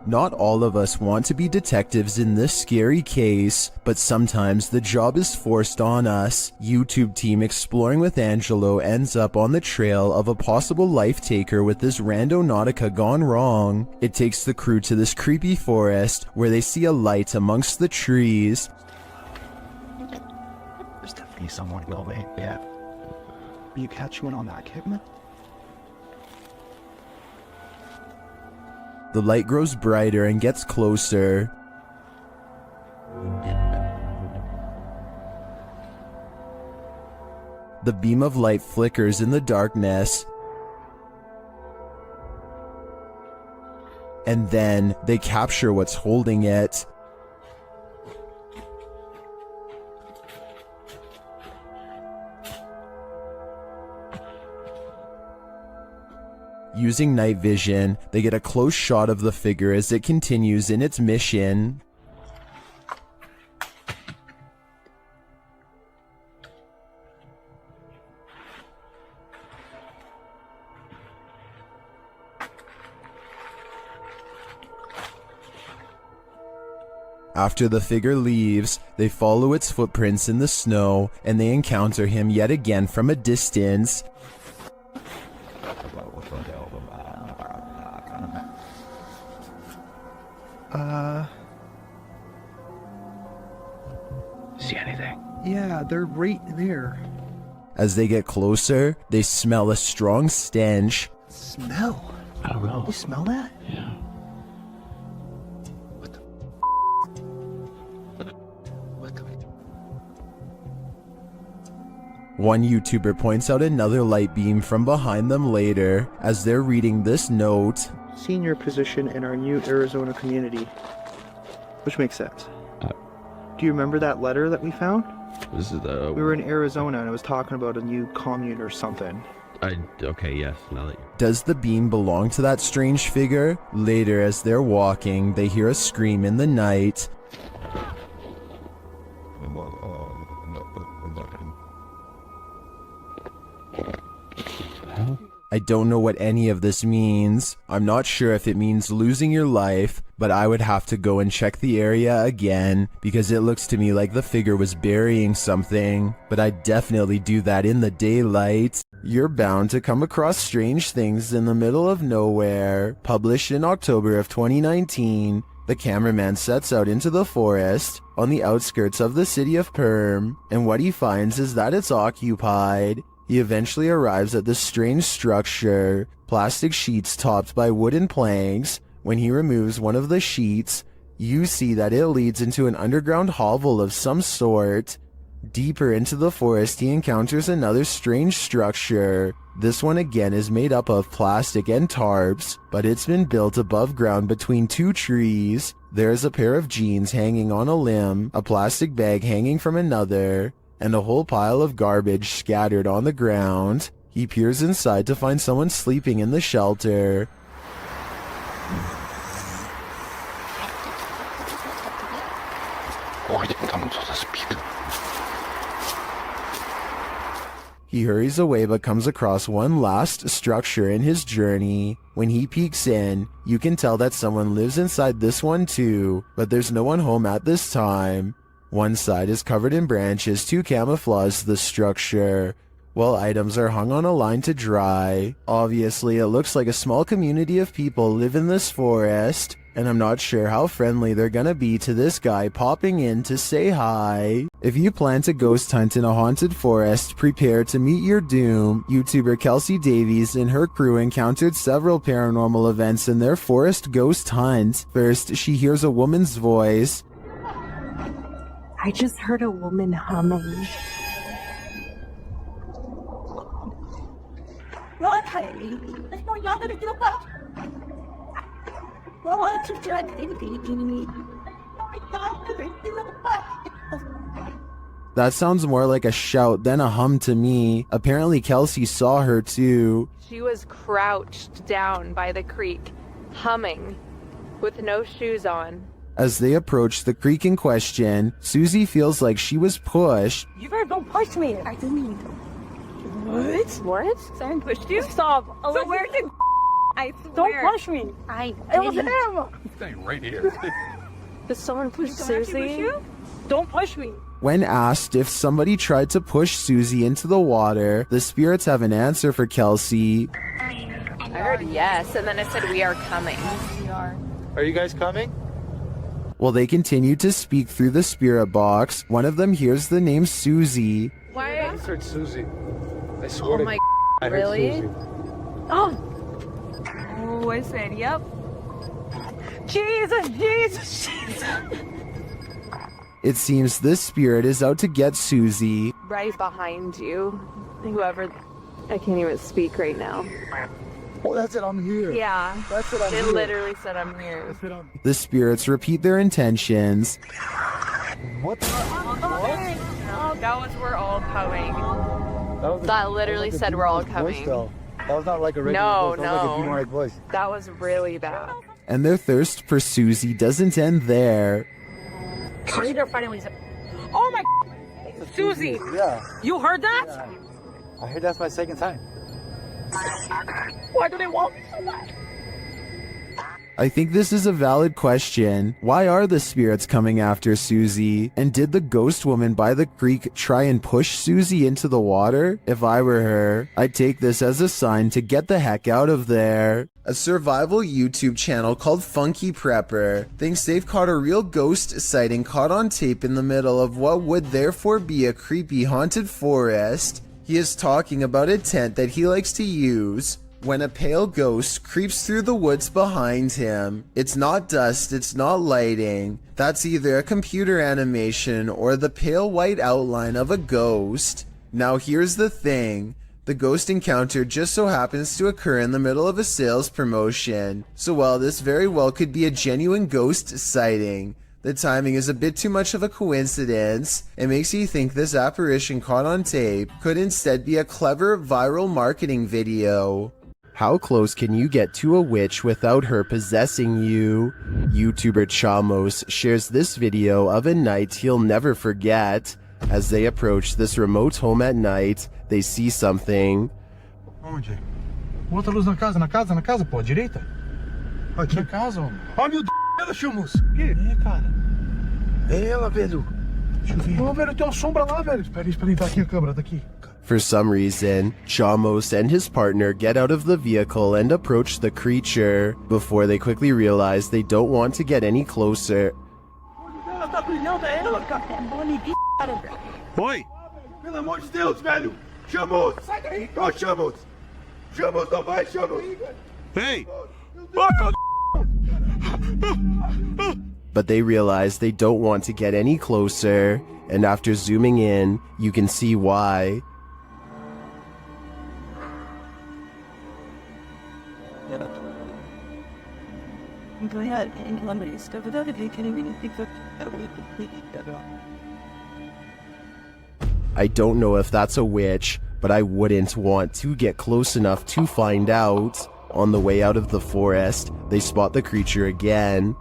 Not all of us want to be detectives in this scary case, but sometimes the job is forced on us. YouTube team Exploring with Angelo ends up on the trail of a possible life taker with this randonautica gone wrong. It takes the crew to this creepy forest where they see a light amongst the trees. There's definitely someone going, yeah. You catch one on that kidman? The light grows brighter and gets closer. The beam of light flickers in the darkness. And then they capture what's holding it. Using night vision, they get a close shot of the figure as it continues in its mission. After the figure leaves, they follow its footprints in the snow, and they encounter him yet again from a distance. See anything? Yeah, they're right there. As they get closer, they smell a strong stench. Smell? I don't know. You smell that? Yeah. What the? What the? One YouTuber points out another light beam from behind them later as they're reading this note. Senior position in our new Arizona community. Which makes sense. Do you remember that letter that we found? This is the... We were in Arizona and it was talking about a new commune or something. Okay, yes, now that you... Does the beam belong to that strange figure? Later, as they're walking, they hear a scream in the night. I don't know what any of this means. I'm not sure if it means losing your life, but I would have to go and check the area again because it looks to me like the figure was burying something, but I'd definitely do that in the daylight. You're bound to come across strange things in the middle of nowhere. Published in October of 2019, the cameraman sets out into the forest on the outskirts of the city of Perm, and what he finds is that it's occupied. He eventually arrives at this strange structure, plastic sheets topped by wooden planks. When he removes one of the sheets, you see that it leads into an underground hovel of some sort. Deeper into the forest, he encounters another strange structure. This one again is made up of plastic and tarps, but it's been built above ground between two trees. There's a pair of jeans hanging on a limb, a plastic bag hanging from another, and a whole pile of garbage scattered on the ground. He peers inside to find someone sleeping in the shelter. He hurries away but comes across one last structure in his journey. When he peeks in, you can tell that someone lives inside this one too, but there's no one home at this time. One side is covered in branches to camouflage the structure, while items are hung on a line to dry. Obviously, it looks like a small community of people live in this forest, and I'm not sure how friendly they're gonna be to this guy popping in to say hi. If you plan to ghost hunt in a haunted forest, prepare to meet your doom. YouTuber Kelsey Davies and her crew encountered several paranormal events in their forest ghost hunt. First, she hears a woman's voice. I just heard a woman humming. That sounds more like a shout than a hum to me. Apparently Kelsey saw her too. She was crouched down by the creek, humming, with no shoes on. As they approach the creek in question, Susie feels like she was pushed. You better don't push me. I didn't mean to. What? What? Someone pushed you? Stop. So where did I swear. Don't push me. I It was didn't. him. Staying right here. Did someone push Susie? Don't push me. When asked if somebody tried to push Susie into the water, the spirits have an answer for Kelsey. I heard yes, and then it said we are coming. Are you guys coming? While they continue to speak through the spirit box, one of them hears the name Susie. Why? I heard Susie. I swear Oh my I heard really? Susie. Oh, I said yep. Jesus, Jesus, Jesus. It seems this spirit is out to get Susie. Right behind you. Whoever. I can't even speak right now. Oh, that's it. I'm here. Yeah. That's it. I'm It here. literally said I'm here. That's it. I'm... The spirits repeat their intentions. What? That was we're all coming. That, That literally said we're all coming. That was not like a regular No, voice. That was like a no. demonic voice. That was really bad. And their thirst for Susie doesn't end there. They're fighting when he said, oh my Susie. Yeah. You heard that? Yeah. I heard that's my second time. Why do they want me so bad? I think this is a valid question. Why are the spirits coming after Susie? And did the ghost woman by the creek try and push Susie into the water? If I were her, I'd take this as a sign to get the heck out of there. A survival YouTube channel called Funky Prepper thinks they've caught a real ghost sighting caught on tape in the middle of what would therefore be a creepy haunted forest. He is talking about a tent that he likes to use when a pale ghost creeps through the woods behind him. It's not dust, it's not lighting. That's either a computer animation or the pale white outline of a ghost. Now here's the thing. The ghost encounter just so happens to occur in the middle of a sales promotion. So while this very well could be a genuine ghost sighting, the timing is a bit too much of a coincidence. It makes you think this apparition caught on tape could instead be a clever viral marketing video. How close can you get to a witch without her possessing you? YouTuber Chamos shares this video of a night he'll never forget. As they approach this remote home at night, they see something. Onde? Bota a luz na casa, pô, à direita. Aqui. Na casa, homem. Ó, meu Deus, ela, Chamos. O quê? É, cara. É ela, velho. Deixa eu ver. Ô, velho, tem uma sombra lá, velho. Espera aí, tá aqui a câmera, daqui. For some reason, Chamos and his partner get out of the vehicle and approach the creature, before they quickly realize they don't want to get any closer. Ela tá brilhando, é ela, cara. É bonita, cara. Oi! Pelo amor de Deus, velho! Chamos! Sai daí! Ô, Chamos! Chamos, não vai, Chamos! Ei! But they realize they don't want to get any closer, and after zooming in, you can see why. I don't know if that's a witch, but I wouldn't want to get close enough to find out. On the way out of the forest, they spot the creature again.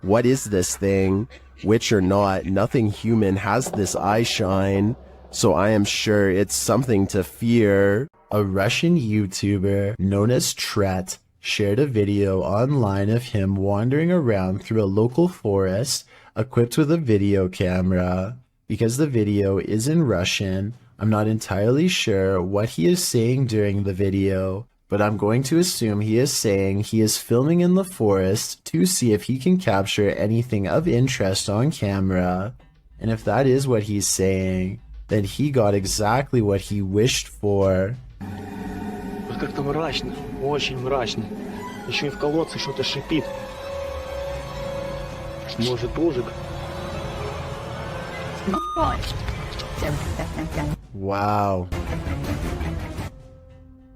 What is this thing? Witch or not, nothing human has this eye shine, so I am sure it's something to fear. A Russian YouTuber known as Tret shared a video online of him wandering around through a local forest equipped with a video camera. Because the video is in Russian, I'm not entirely sure what he is saying during the video, but I'm going to assume he is saying he is filming in the forest to see if he can capture anything of interest on camera. And if that is what he's saying, then he got exactly what he wished for. Как-то мрачно, очень мрачно. Еще и в колодце что-то шипит. Может, ужик? Wow.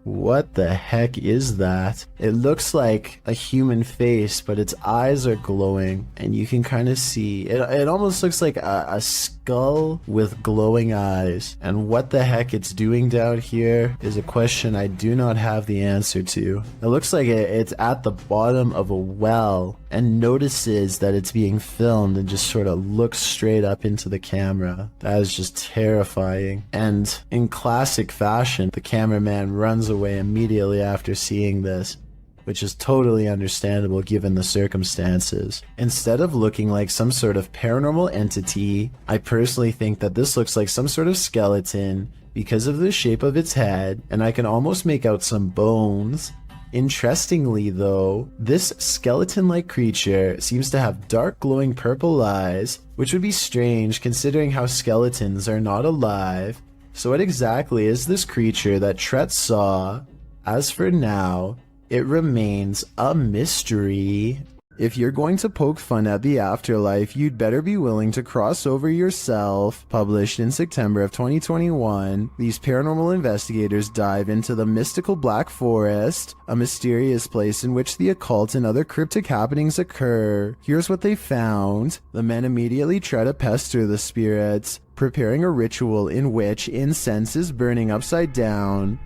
What the heck is that? It looks like a human face, but its eyes are glowing, and you can kind of see it almost looks like a skull with glowing eyes. And what the heck it's doing down here is a question I do not have the answer to. It looks like it's at the bottom of a well and notices that it's being filmed and just sort of looks straight up into the camera. That is just terrifying. And in classic fashion, the cameraman runs away immediately after seeing this, which is totally understandable given the circumstances. Instead of looking like some sort of paranormal entity, I personally think that this looks like some sort of skeleton because of the shape of its head, and I can almost make out some bones. Interestingly though, this skeleton-like creature seems to have dark glowing purple eyes, which would be strange considering how skeletons are not alive. So what exactly is this creature that Tret saw? As for now, it remains a mystery. If you're going to poke fun at the afterlife, you'd better be willing to cross over yourself. Published in September of 2021, these paranormal investigators dive into the mystical Black Forest, a mysterious place in which the occult and other cryptic happenings occur. Here's what they found. The men immediately try to pester the spirits, preparing a ritual in which incense is burning upside down.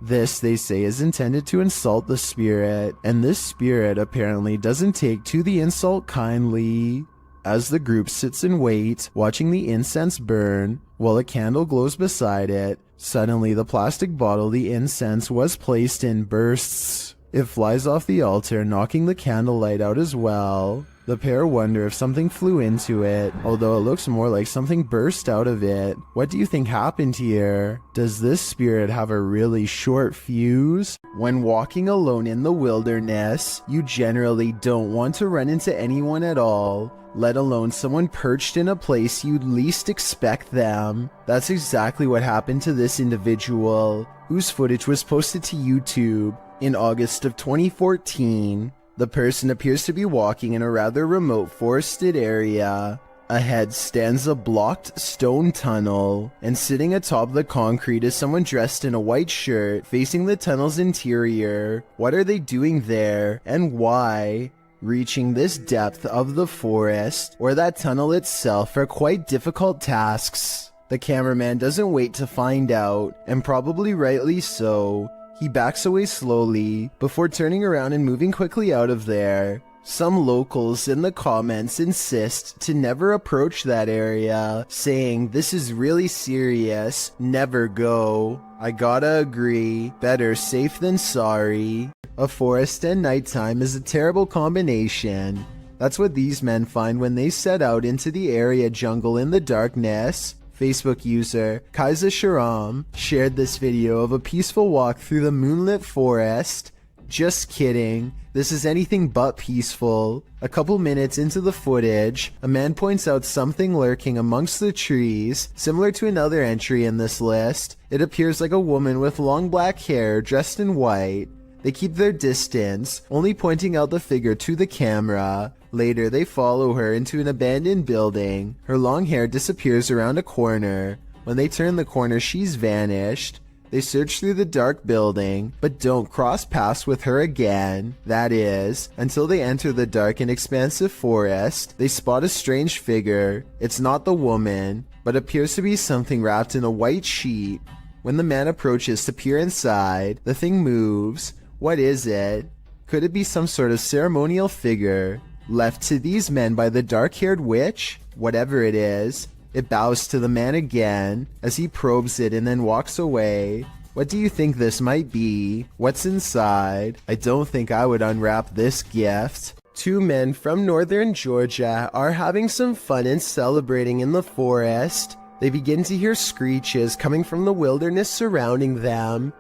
This, they say, is intended to insult the spirit, and this spirit apparently doesn't take to the insult kindly. As the group sits and waits, watching the incense burn, while a candle glows beside it, suddenly the plastic bottle the incense was placed in bursts. It flies off the altar, knocking the candlelight out as well. The pair wonder if something flew into it, although it looks more like something burst out of it. What do you think happened here? Does this spirit have a really short fuse? When walking alone in the wilderness, you generally don't want to run into anyone at all, let alone someone perched in a place you'd least expect them. That's exactly what happened to this individual, whose footage was posted to YouTube in August of 2014. The person appears to be walking in a rather remote forested area. Ahead stands a blocked stone tunnel, and sitting atop the concrete is someone dressed in a white shirt facing the tunnel's interior. What are they doing there, and why? Reaching this depth of the forest, or that tunnel itself, are quite difficult tasks. The cameraman doesn't wait to find out, and probably rightly so. He backs away slowly, before turning around and moving quickly out of there. Some locals in the comments insist to never approach that area, saying this is really serious, never go. I gotta agree, better safe than sorry. A forest and nighttime is a terrible combination. That's what these men find when they set out into the area jungle in the darkness. Facebook user Kaiser Sharam shared this video of a peaceful walk through the moonlit forest. Just kidding, this is anything but peaceful. A couple minutes into the footage, a man points out something lurking amongst the trees, similar to another entry in this list. It appears like a woman with long black hair dressed in white. They keep their distance, only pointing out the figure to the camera. Later, they follow her into an abandoned building. Her long hair disappears around a corner. When they turn the corner, she's vanished. They search through the dark building, but don't cross paths with her again. That is, until they enter the dark and expansive forest. They spot a strange figure. It's not the woman, but appears to be something wrapped in a white sheet. When the man approaches to peer inside, the thing moves. What is it? Could it be some sort of ceremonial figure? Left to these men by the dark-haired witch? Whatever it is, it bows to the man again as he probes it and then walks away. What do you think this might be? What's inside? I don't think I would unwrap this gift. Two men from northern Georgia are having some fun and celebrating in the forest. They begin to hear screeches coming from the wilderness surrounding them.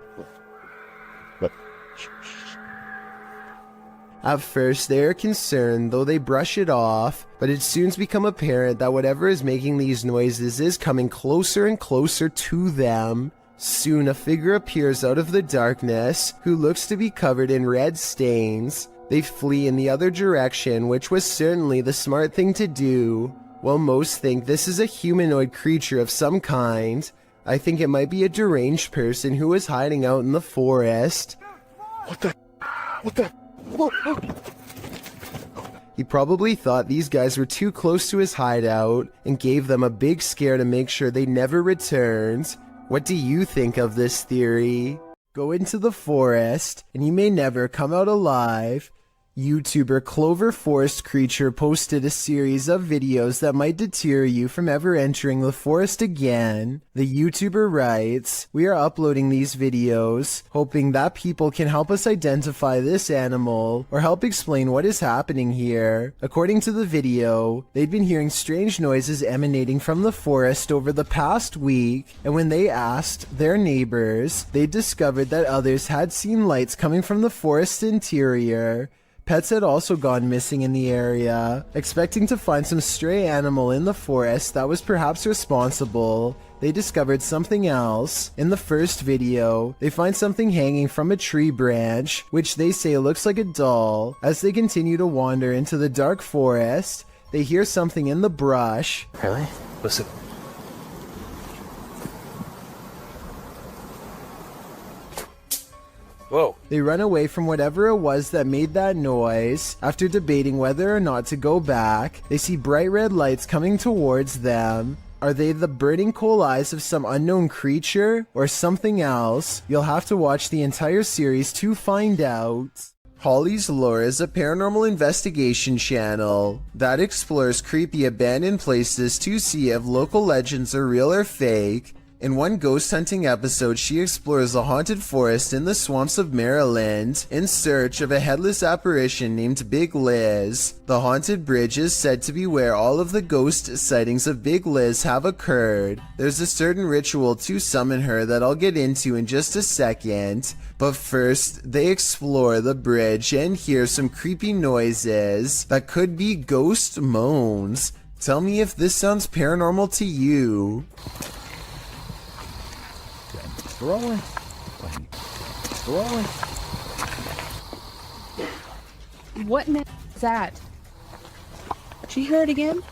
At first, they are concerned, though they brush it off, but it soon becomes apparent that whatever is making these noises is coming closer and closer to them. Soon, a figure appears out of the darkness, who looks to be covered in red stains. They flee in the other direction, which was certainly the smart thing to do. Well, most think this is a humanoid creature of some kind. I think it might be a deranged person who was hiding out in the forest. What the? Whoa. He probably thought these guys were too close to his hideout and gave them a big scare to make sure they never returned. What do you think of this theory? Go into the forest and you may never come out alive. YouTuber Clover Forest Creature posted a series of videos that might deter you from ever entering the forest again. The YouTuber writes, "We are uploading these videos, hoping that people can help us identify this animal or help explain what is happening here." According to the video, they'd been hearing strange noises emanating from the forest over the past week, and when they asked their neighbors, they discovered that others had seen lights coming from the forest interior. Pets had also gone missing in the area. Expecting to find some stray animal in the forest that was perhaps responsible, they discovered something else. In the first video, they find something hanging from a tree branch, which they say looks like a doll. As they continue to wander into the dark forest, they hear something in the brush. Really? Listen. Whoa. They run away from whatever it was that made that noise. After debating whether or not to go back, they see bright red lights coming towards them. Are they the burning coal eyes of some unknown creature or something else? You'll have to watch the entire series to find out. Holly's Lore is a paranormal investigation channel that explores creepy abandoned places to see if local legends are real or fake. In one ghost hunting episode, she explores a haunted forest in the swamps of Maryland in search of a headless apparition named Big Liz. The haunted bridge is said to be where all of the ghost sightings of Big Liz have occurred. There's a certain ritual to summon her that I'll get into in just a second, but first they explore the bridge and hear some creepy noises that could be ghost moans. Tell me if this sounds paranormal to you. Rolling. What in the is that? Did you hear it again?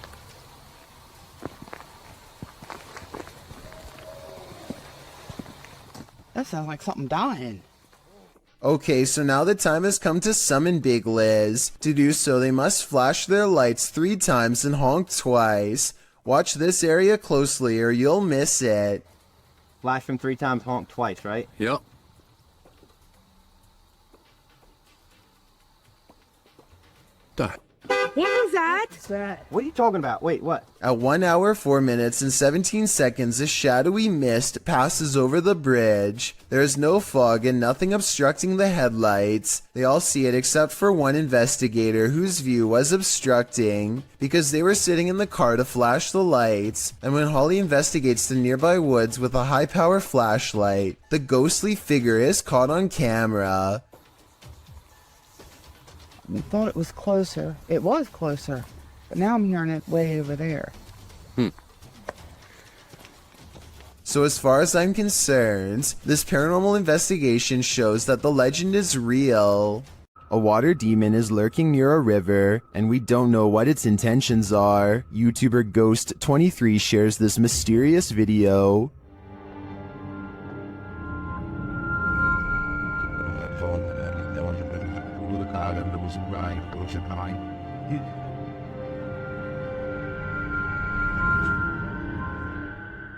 That sounds like something dying. Okay, so now the time has come to summon Big Liz. To do so, they must flash their lights 3 times and honk twice. Watch this area closely or you'll miss it. Flash them 3 times, honk twice, right? Yep. That. What was that? What's that? What are you talking about? Wait, what? At 1 hour, 4 minutes, and 17 seconds, a shadowy mist passes over the bridge. There is no fog and nothing obstructing the headlights. They all see it except for one investigator whose view was obstructing because they were sitting in the car to flash the lights. And when Holly investigates the nearby woods with a high-power flashlight, the ghostly figure is caught on camera. I thought it was closer. It was closer. But now I'm hearing it way over there. So as far as I'm concerned, this paranormal investigation shows that the legend is real. A water demon is lurking near a river, and we don't know what its intentions are. YouTuber Ghost23 shares this mysterious video.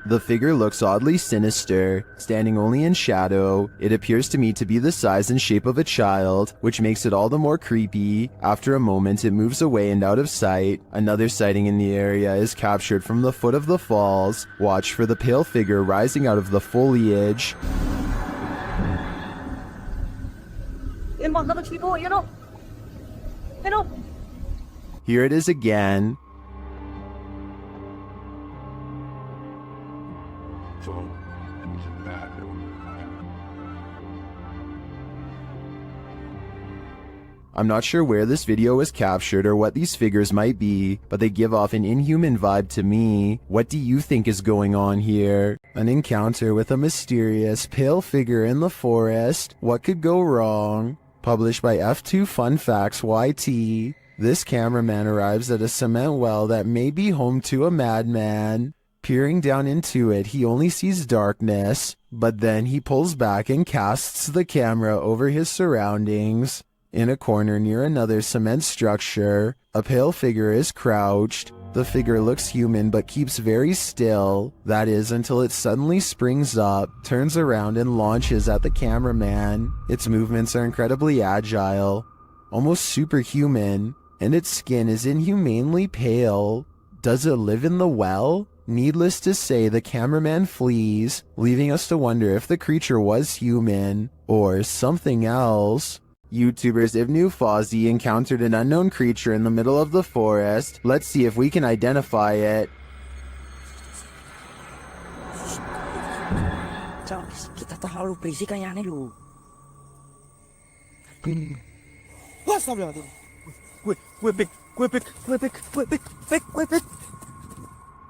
The figure looks oddly sinister, standing only in shadow. It appears to me to be the size and shape of a child, which makes it all the more creepy. After a moment, it moves away and out of sight. Another sighting in the area is captured from the foot of the falls. Watch for the pale figure rising out of the foliage. Here it is again. I'm not sure where this video was captured or what these figures might be, but they give off an inhuman vibe to me. What do you think is going on here? An encounter with a mysterious pale figure in the forest. What could go wrong? Published by F2 Fun Facts YT. This cameraman arrives at a cement well that may be home to a madman. Peering down into it, he only sees darkness, but then he pulls back and casts the camera over his surroundings. In a corner near another cement structure, a pale figure is crouched. The figure looks human but keeps very still. That is until it suddenly springs up, turns around and launches at the cameraman. Its movements are incredibly agile, almost superhuman, and its skin is inhumanely pale. Does it live in the well? Needless to say, the cameraman flees, leaving us to wonder if the creature was human or something else. YouTubers Ibnu Fawzi encountered an unknown creature in the middle of the forest. Let's see if we can identify it. Kita terlalu berisik kayaknya lu.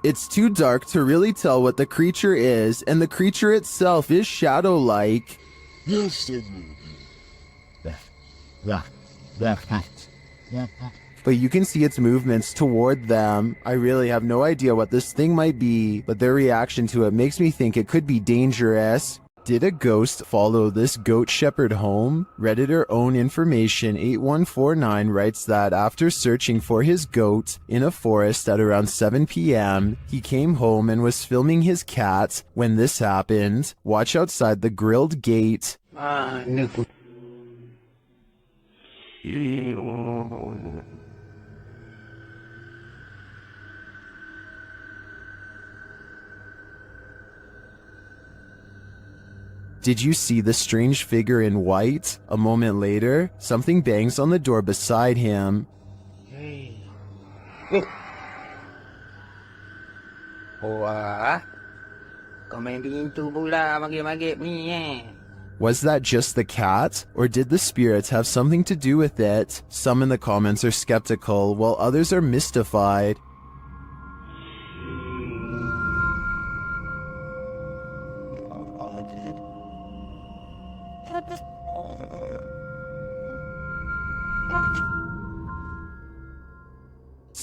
It's too dark to really tell what the creature is, and the creature itself is shadow-like. But you can see its movements toward them. I really have no idea what this thing might be, but their reaction to it makes me think it could be dangerous. Did a ghost follow this goat shepherd home? Redditor Own Information 8149 writes that after searching for his goat in a forest at around 7 p.m., he came home and was filming his cat when this happened. Watch outside the grilled gate. Did you see the strange figure in white? A moment later, something bangs on the door beside him. Was that just the cat? Or did the spirits have something to do with it? Some in the comments are skeptical, while others are mystified.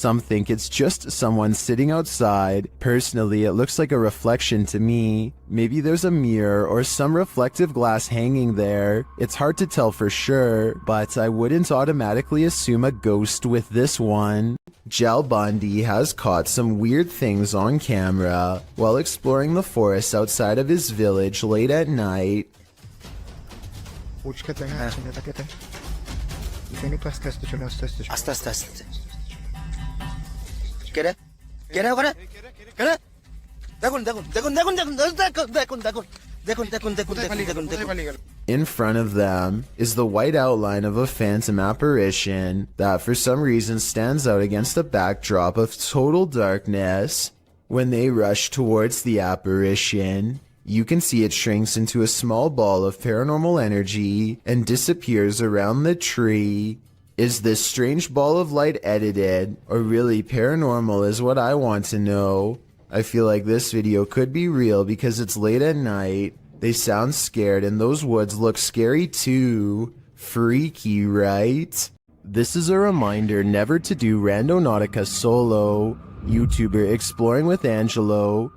Some think it's just someone sitting outside. Personally, it looks like a reflection to me. Maybe there's a mirror or some reflective glass hanging there. It's hard to tell for sure, but I wouldn't automatically assume a ghost with this one. Jal Bundy has caught some weird things on camera while exploring the forest outside of his village late at night. In front of them is the white outline of a phantom apparition that for some reason stands out against a backdrop of total darkness. When they rush towards the apparition, you can see it shrinks into a small ball of paranormal energy and disappears around the tree. Is this strange ball of light edited, or really paranormal is what I want to know. I feel like this video could be real because it's late at night. They sound scared and those woods look scary too. Freaky, right? This is a reminder never to do Randonautica solo. YouTuber Exploring with Angelo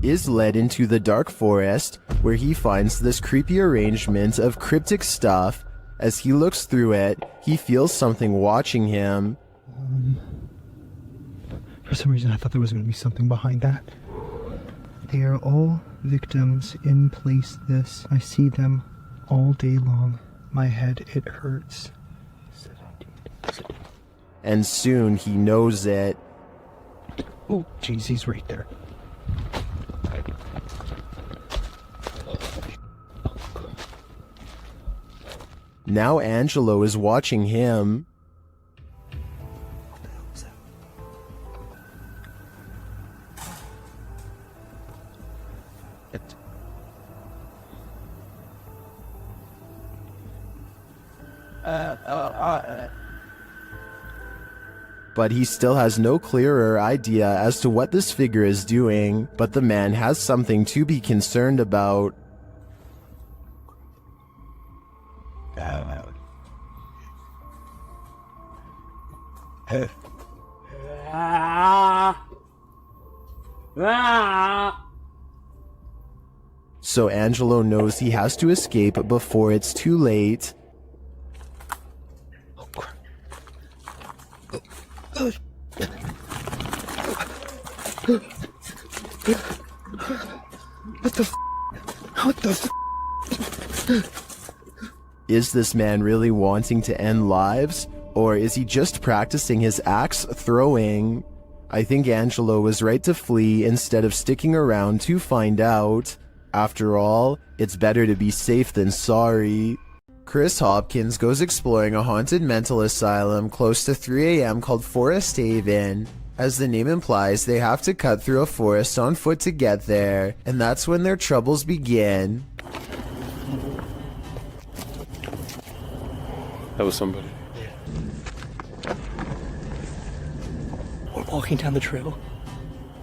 is led into the dark forest where he finds this creepy arrangement of cryptic stuff. As he looks through it, he feels something watching him. For some reason I thought there was going to be something behind that. They are all victims in place this. I see them all day long. My head, it hurts. And soon he knows it. Oh, jeez, he's right there. Now Angelo is watching him. But he still has no clearer idea as to what this figure is doing, but the man has something to be concerned about. So Angelo knows he has to escape before it's too late. Oh, crap. What the f? What the f? Is this man really wanting to end lives? Or is he just practicing his axe throwing? I think Angelo was right to flee instead of sticking around to find out. After all, it's better to be safe than sorry. Chris Hopkins goes exploring a haunted mental asylum close to 3 a.m. called Forest Haven. As the name implies, they have to cut through a forest on foot to get there, and that's when their troubles begin. That was somebody. We're walking down the trail.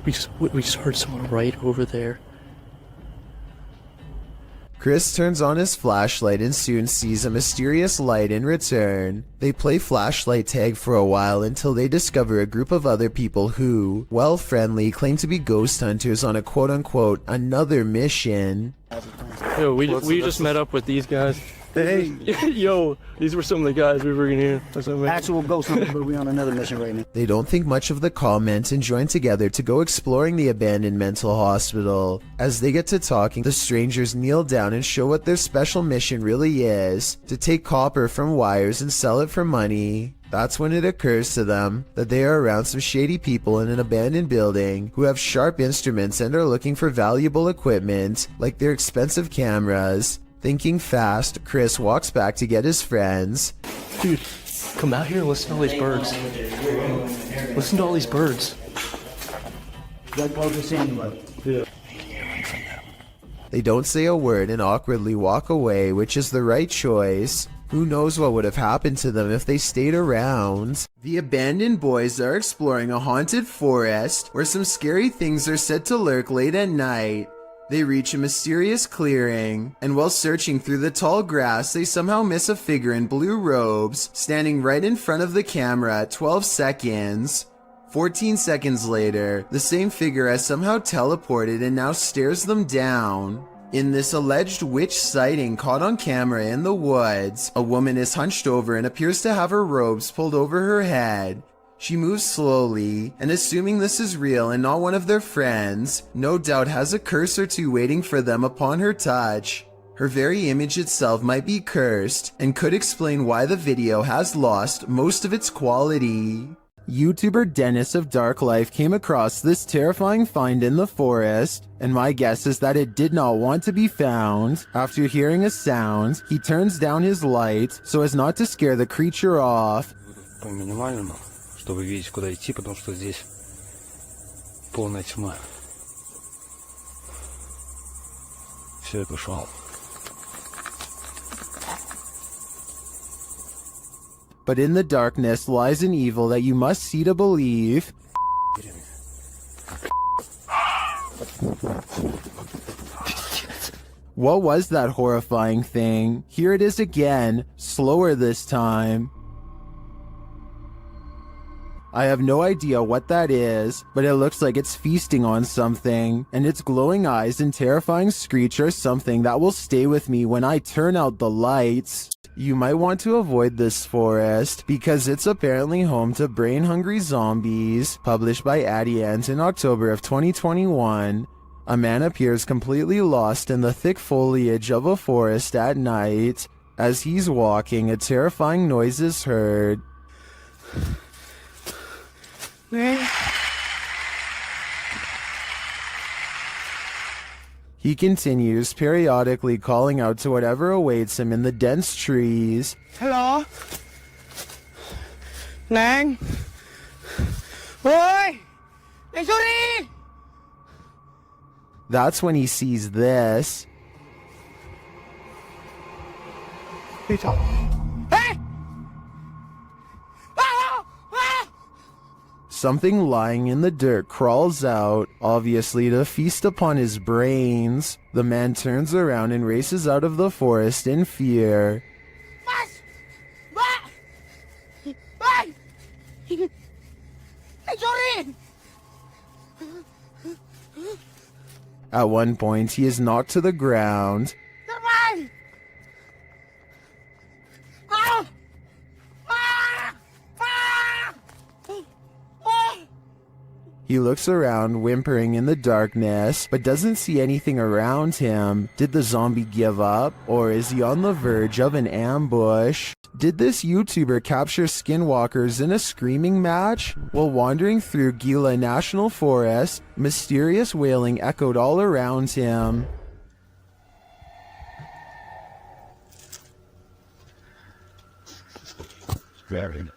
We just heard someone right over there. Chris turns on his flashlight and soon sees a mysterious light in return. They play flashlight tag for a while until they discover a group of other people who, while friendly, claim to be ghost hunters on a quote-unquote another mission. Yo, we just met up with these guys. Hey, yo, these were some of the guys we were in here. Actual ghost hunters, but we on another mission right now. They don't think much of the comment and join together to go exploring the abandoned mental hospital. As they get to talking, the strangers kneel down and show what their special mission really is: to take copper from wires and sell it for money. That's when it occurs to them that they are around some shady people in an abandoned building who have sharp instruments and are looking for valuable equipment, like their expensive cameras. Thinking fast, Chris walks back to get his friends. Dude, come out here and listen to all these birds. Listen to all these birds. They don't say a word and awkwardly walk away, which is the right choice. Who knows what would have happened to them if they stayed around? The abandoned boys are exploring a haunted forest where some scary things are said to lurk late at night. They reach a mysterious clearing, and while searching through the tall grass, they somehow miss a figure in blue robes, standing right in front of the camera at 12 seconds. 14 seconds later, the same figure has somehow teleported and now stares them down. In this alleged witch sighting caught on camera in the woods, a woman is hunched over and appears to have her robes pulled over her head. She moves slowly, and assuming this is real and not one of their friends, no doubt has a curse or two waiting for them upon her touch. Her very image itself might be cursed, and could explain why the video has lost most of its quality. YouTuber Dennis of Dark Life came across this terrifying find in the forest, and my guess is that it did not want to be found. After hearing a sound, he turns down his light so as not to scare the creature off. Чтобы видеть, куда идти, потому что здесь полная тьма. Все, я пошел. But in the darkness lies an evil that you must see to believe. What was that horrifying thing? Here it is again, slower this time. I have no idea what that is, but it looks like it's feasting on something, and its glowing eyes and terrifying screech are something that will stay with me when I turn out the lights. You might want to avoid this forest, because it's apparently home to brain-hungry zombies. Published by Addy Ant in October of 2021. A man appears completely lost in the thick foliage of a forest at night. As he's walking, a terrifying noise is heard. He continues, periodically calling out to whatever awaits him in the dense trees. Hello? Nang? Oi! Nang, sorry! That's when he sees this. Hey! Something lying in the dirt crawls out, obviously to feast upon his brains. The man turns around and races out of the forest in fear. Hey, sorry! At one point, he is knocked to the ground. Come on! Ah! Ah! Ah! Ah! He looks around, whimpering in the darkness, but doesn't see anything around him. Did the zombie give up? Or is he on the verge of an ambush? Did this YouTuber capture skinwalkers in a screaming match? While wandering through Gila National Forest, mysterious wailing echoed all around him. Very.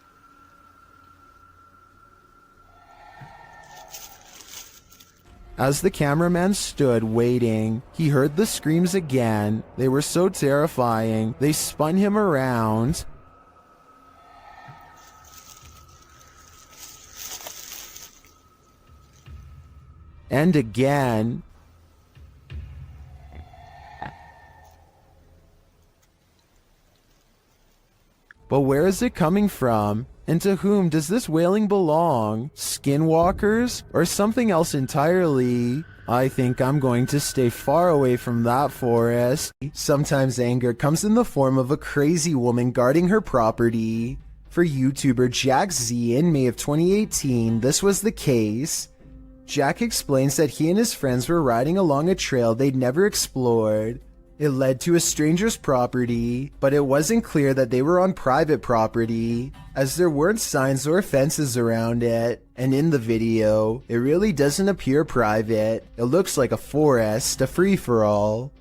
As the cameraman stood waiting, he heard the screams again. They were so terrifying, they spun him around. And again. But where is it coming from? And to whom does this wailing belong? Skinwalkers? Or something else entirely? I think I'm going to stay far away from that forest. Sometimes anger comes in the form of a crazy woman guarding her property. For YouTuber Jack Z in May of 2018, this was the case. Jack explains that he and his friends were riding along a trail they'd never explored. It led to a stranger's property, but it wasn't clear that they were on private property, as there weren't signs or fences around it. And in the video, it really doesn't appear private. It looks like a forest, a free-for-all.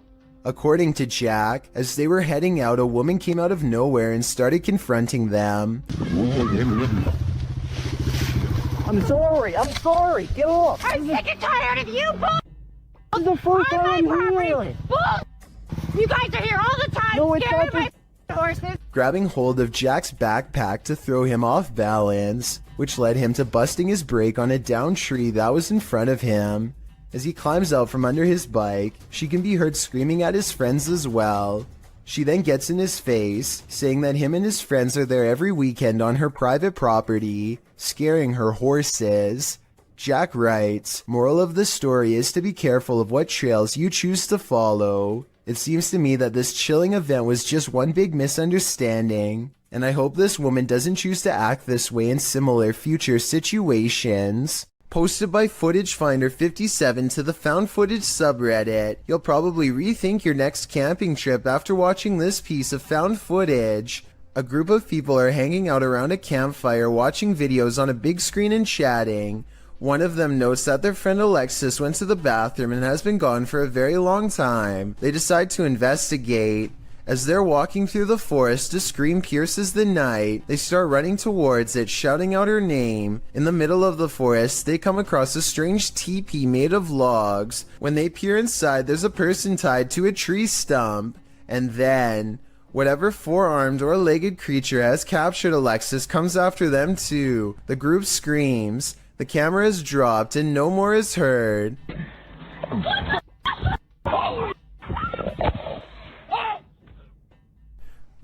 According to Jack, as they were heading out, a woman came out of nowhere and started confronting them. I'm sorry, get off! I'm sick and tired of you, bull! This is the first time I'm here! Bull! You guys are here all the time, No, it's scaring not my horses! Grabbing hold of Jack's backpack to throw him off balance, which led him to busting his brake on a downed tree that was in front of him. As he climbs out from under his bike, she can be heard screaming at his friends as well. She then gets in his face, saying that him and his friends are there every weekend on her private property, scaring her horses. Jack writes, "Moral of the story is to be careful of what trails you choose to follow. It seems to me that this chilling event was just one big misunderstanding, and I hope this woman doesn't choose to act this way in similar future situations." Posted by Footage Finder 57 to the Found Footage subreddit. You'll probably rethink your next camping trip after watching this piece of found footage. A group of people are hanging out around a campfire watching videos on a big screen and chatting. One of them notes that their friend Alexis went to the bathroom and has been gone for a very long time. They decide to investigate. As they're walking through the forest, a scream pierces the night. They start running towards it, shouting out her name. In the middle of the forest, they come across a strange teepee made of logs. When they peer inside, there's a person tied to a tree stump. And then, whatever four-armed or legged creature has captured Alexis comes after them too. The group screams. The camera is dropped and no more is heard.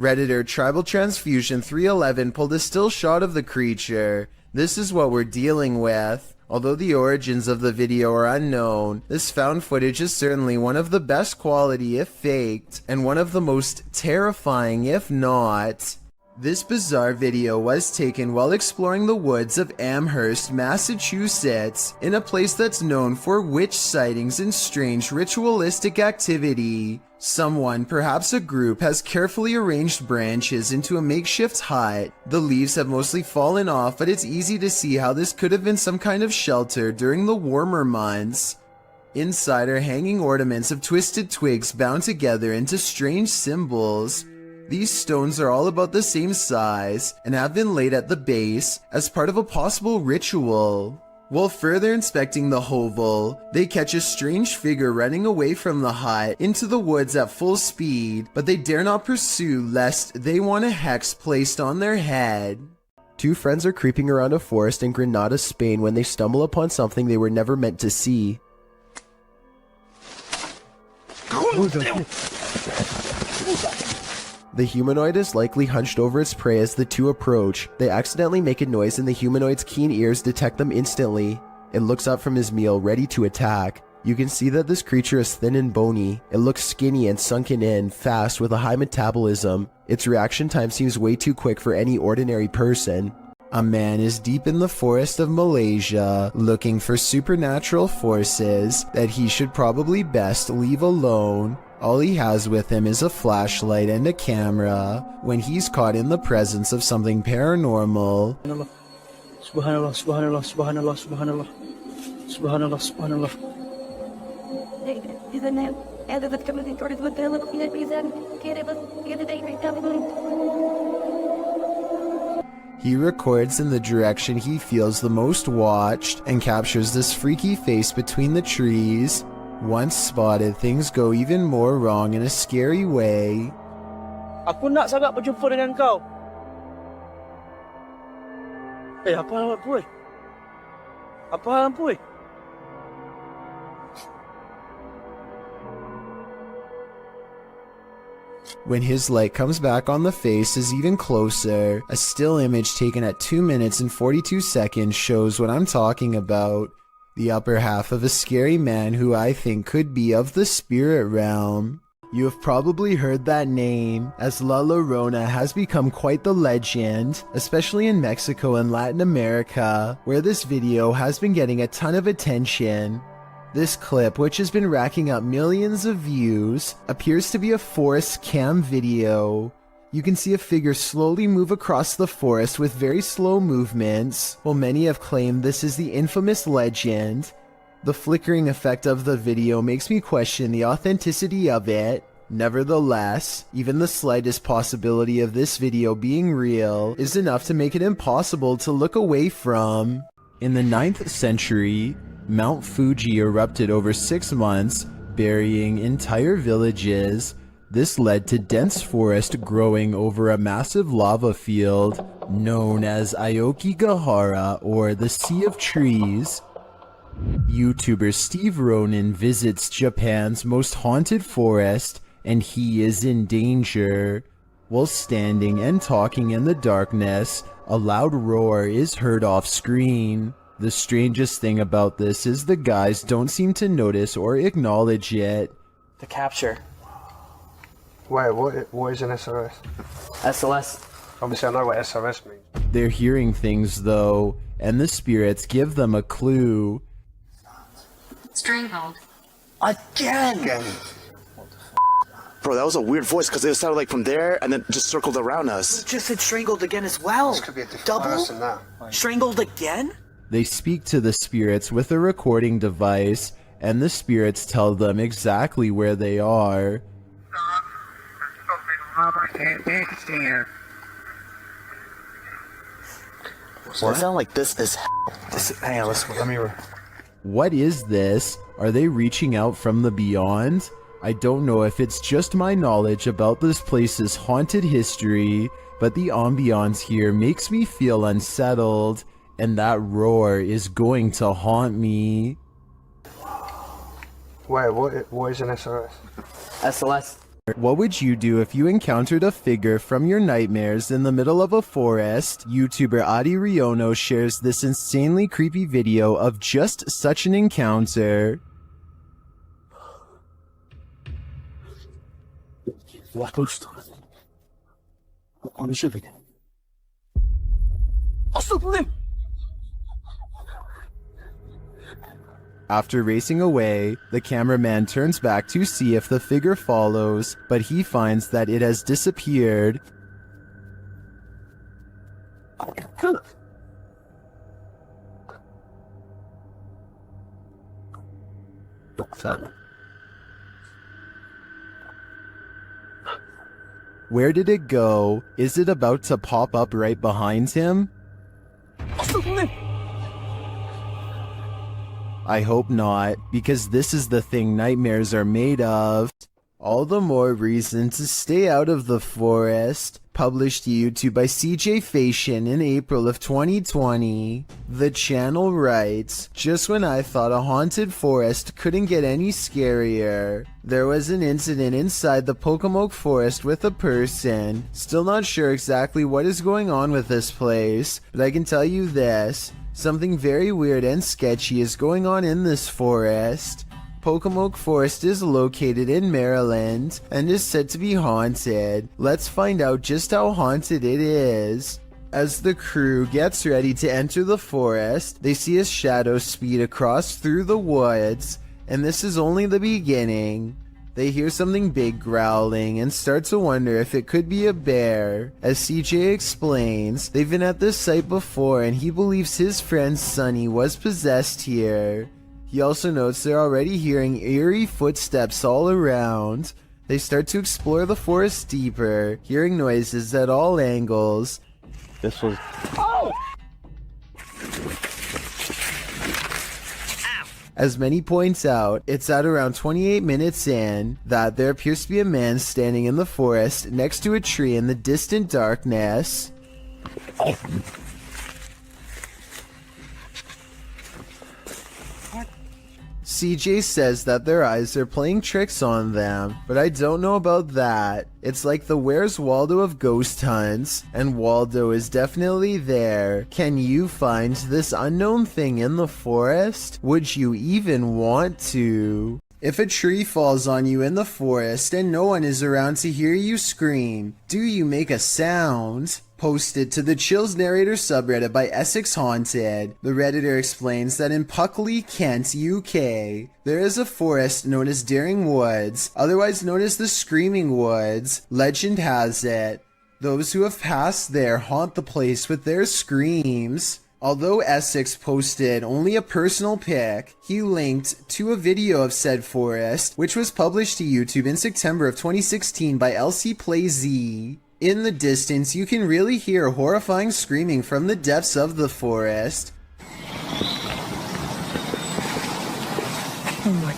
Redditor Tribal Transfusion 311 pulled a still shot of the creature. This is what we're dealing with. Although the origins of the video are unknown, this found footage is certainly one of the best quality if faked, and one of the most terrifying if not. This bizarre video was taken while exploring the woods of Amherst, Massachusetts, in a place that's known for witch sightings and strange ritualistic activity. Someone, perhaps a group, has carefully arranged branches into a makeshift hut. The leaves have mostly fallen off, but it's easy to see how this could have been some kind of shelter during the warmer months. Inside are hanging ornaments of twisted twigs bound together into strange symbols. These stones are all about the same size and have been laid at the base as part of a possible ritual. While further inspecting the hovel, they catch a strange figure running away from the hut into the woods at full speed, but they dare not pursue lest they want a hex placed on their head. Two friends are creeping around a forest in Granada, Spain when they stumble upon something they were never meant to see. The humanoid is likely hunched over its prey as the two approach. They accidentally make a noise and the humanoid's keen ears detect them instantly. It looks up from his meal, ready to attack. You can see that this creature is thin and bony. It looks skinny and sunken in, fast, with a high metabolism. Its reaction time seems way too quick for any ordinary person. A man is deep in the forest of Malaysia, looking for supernatural forces that he should probably best leave alone. All he has with him is a flashlight and a camera when he's caught in the presence of something paranormal. Subhanallah, subhanallah, subhanallah, subhanallah, subhanallah, subhanallah. He records in the direction he feels the most watched and captures this freaky face between the trees. Once spotted, things go even more wrong in a scary way. Aku nak sangat berjumpa dengan kau. Apa hal puy? Apa hal puy? When his light comes back on, the face is even closer. A still image taken at 2 minutes and 42 seconds shows what I'm talking about. The upper half of a scary man who I think could be of the spirit realm. You have probably heard that name, as La Llorona has become quite the legend, especially in Mexico and Latin America, where this video has been getting a ton of attention. This clip, which has been racking up millions of views, appears to be a forest cam video. You can see a figure slowly move across the forest with very slow movements, while many have claimed this is the infamous legend. The flickering effect of the video makes me question the authenticity of it. Nevertheless, even the slightest possibility of this video being real is enough to make it impossible to look away from. In the 9th century, Mount Fuji erupted over 6 months, burying entire villages. This led to dense forest growing over a massive lava field known as Aokigahara, or the Sea of Trees. YouTuber Steve Ronan visits Japan's most haunted forest, and he is in danger. While standing and talking in the darkness, a loud roar is heard off screen. The strangest thing about this is the guys don't seem to notice or acknowledge it. The capture. Wait, what is an SOS? SOS. Obviously I know what SOS means. They're hearing things though, and the spirits give them a clue. Stranglehold. Again! Bro, that was a weird voice because it sounded like from there and then just circled around us. It just said strangled again as well. This could be a different Double? person now. Strangled again? They speak to the spirits with a recording device, and the spirits tell them exactly where they are. Well, it sounds like this is Hang on, let me... What is this? Are they reaching out from the beyond? I don't know if it's just my knowledge about this place's haunted history, but the ambiance here makes me feel unsettled, and that roar is going to haunt me. Wait, what is an SOS? SOS. What would you do if you encountered a figure from your nightmares in the middle of a forest? YouTuber Adi Riono shares this insanely creepy video of just such an encounter. After racing away, the cameraman turns back to see if the figure follows, but he finds that it has disappeared. Where did it go? Is it about to pop up right behind him? I hope not, because this is the thing nightmares are made of. All the more reason to stay out of the forest. published to YouTube by CJ Fashion in April of 2020. The channel writes, just when I thought a haunted forest couldn't get any scarier, there was an incident inside the Pokémon forest with a person. Still not sure exactly what is going on with this place, but I can tell you this, something very weird and sketchy is going on in this forest. Pokémon Forest is located in Maryland and is said to be haunted. Let's find out just how haunted it is. As the crew gets ready to enter the forest, they see a shadow speed across through the woods, and this is only the beginning. They hear something big growling and start to wonder if it could be a bear. As CJ explains, they've been at this site before and he believes his friend Sunny was possessed here. He also notes they're already hearing eerie footsteps all around. They start to explore the forest deeper, hearing noises at all angles. This was... Oh! As Many points out, it's at around 28 minutes in that there appears to be a man standing in the forest next to a tree in the distant darkness. CJ says that their eyes are playing tricks on them, but I don't know about that. It's like the Where's Waldo of ghost hunts, and Waldo is definitely there. Can you find this unknown thing in the forest? Would you even want to? If a tree falls on you in the forest and no one is around to hear you scream, do you make a sound? Posted to the Chills Narrator subreddit by Essex Haunted, the Redditor explains that in Puckley, Kent, UK, there is a forest known as Daring Woods, otherwise known as the Screaming Woods. Legend has it, those who have passed there haunt the place with their screams. Although Essex posted only a personal pic, he linked to a video of said forest, which was published to YouTube in September of 2016 by LC Play Z. In the distance, you can really hear horrifying screaming from the depths of the forest. Oh my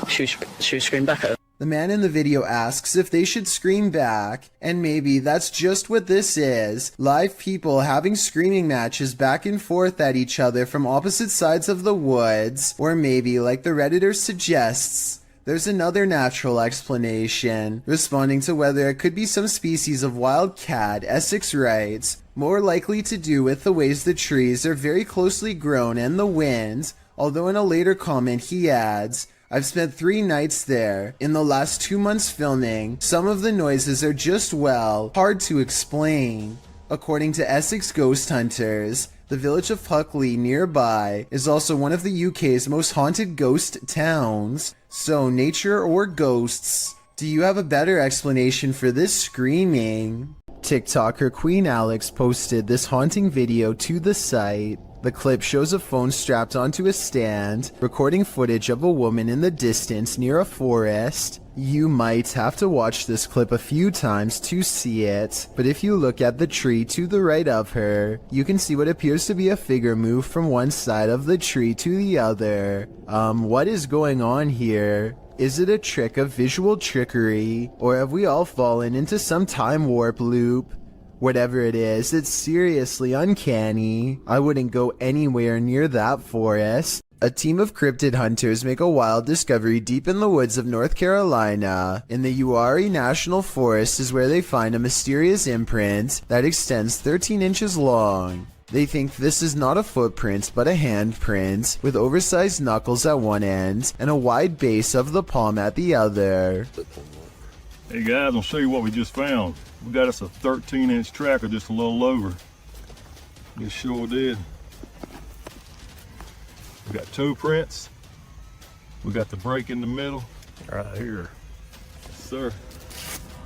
days. Should we scream back at her? The man in the video asks if they should scream back, and maybe that's just what this is. Live people having screaming matches back and forth at each other from opposite sides of the woods. Or maybe, like the Redditor suggests, there's another natural explanation. Responding to whether it could be some species of wild cat, Essex writes, more likely to do with the ways the trees are very closely grown and the wind, although in a later comment he adds, I've spent 3 nights there. In the last 2 months filming, some of the noises are just, well, hard to explain. According to Essex Ghost Hunters, the village of Puckley nearby is also one of the UK's most haunted ghost towns. So, nature or ghosts, do you have a better explanation for this screaming? TikToker Queen Alex posted this haunting video to the site. The clip shows a phone strapped onto a stand, recording footage of a woman in the distance near a forest. You might have to watch this clip a few times to see it, but if you look at the tree to the right of her, you can see what appears to be a figure move from one side of the tree to the other. What is going on here? Is it a trick of visual trickery, or have we all fallen into some time warp loop? Whatever it is, it's seriously uncanny. I wouldn't go anywhere near that forest. A team of cryptid hunters make a wild discovery deep in the woods of North Carolina. In the Uwharrie National Forest is where they find a mysterious imprint that extends 13 inches long. They think this is not a footprint but a handprint, with oversized knuckles at one end and a wide base of the palm at the other. Hey guys, I'll show you what we just found. We got us a 13-inch tracker, just a little over. You sure did. We got toe prints. We got the break in the middle, right here. Yes, sir.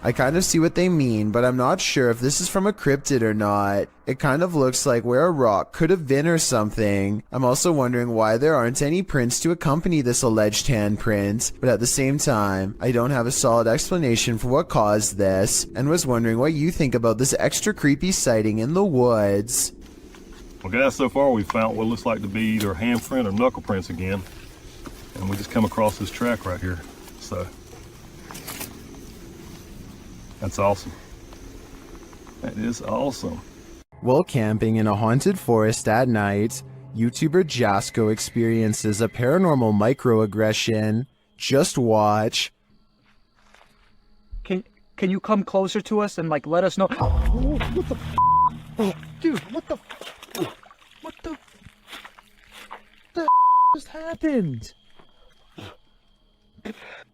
I kind of see what they mean, but I'm not sure if this is from a cryptid or not. It kind of looks like where a rock could have been or something. I'm also wondering why there aren't any prints to accompany this alleged handprint, but at the same time, I don't have a solid explanation for what caused this, and was wondering what you think about this extra creepy sighting in the woods. Well guys, so far we found what looks like to be either a handprint or knuckle prints again, and we just come across this track right here, so That's awesome. That is awesome. While camping in a haunted forest at night, YouTuber Jasko experiences a paranormal microaggression. Just watch. Can you come closer to us and like let us know? Oh, what the f? Dude, what the f? What the f just happened?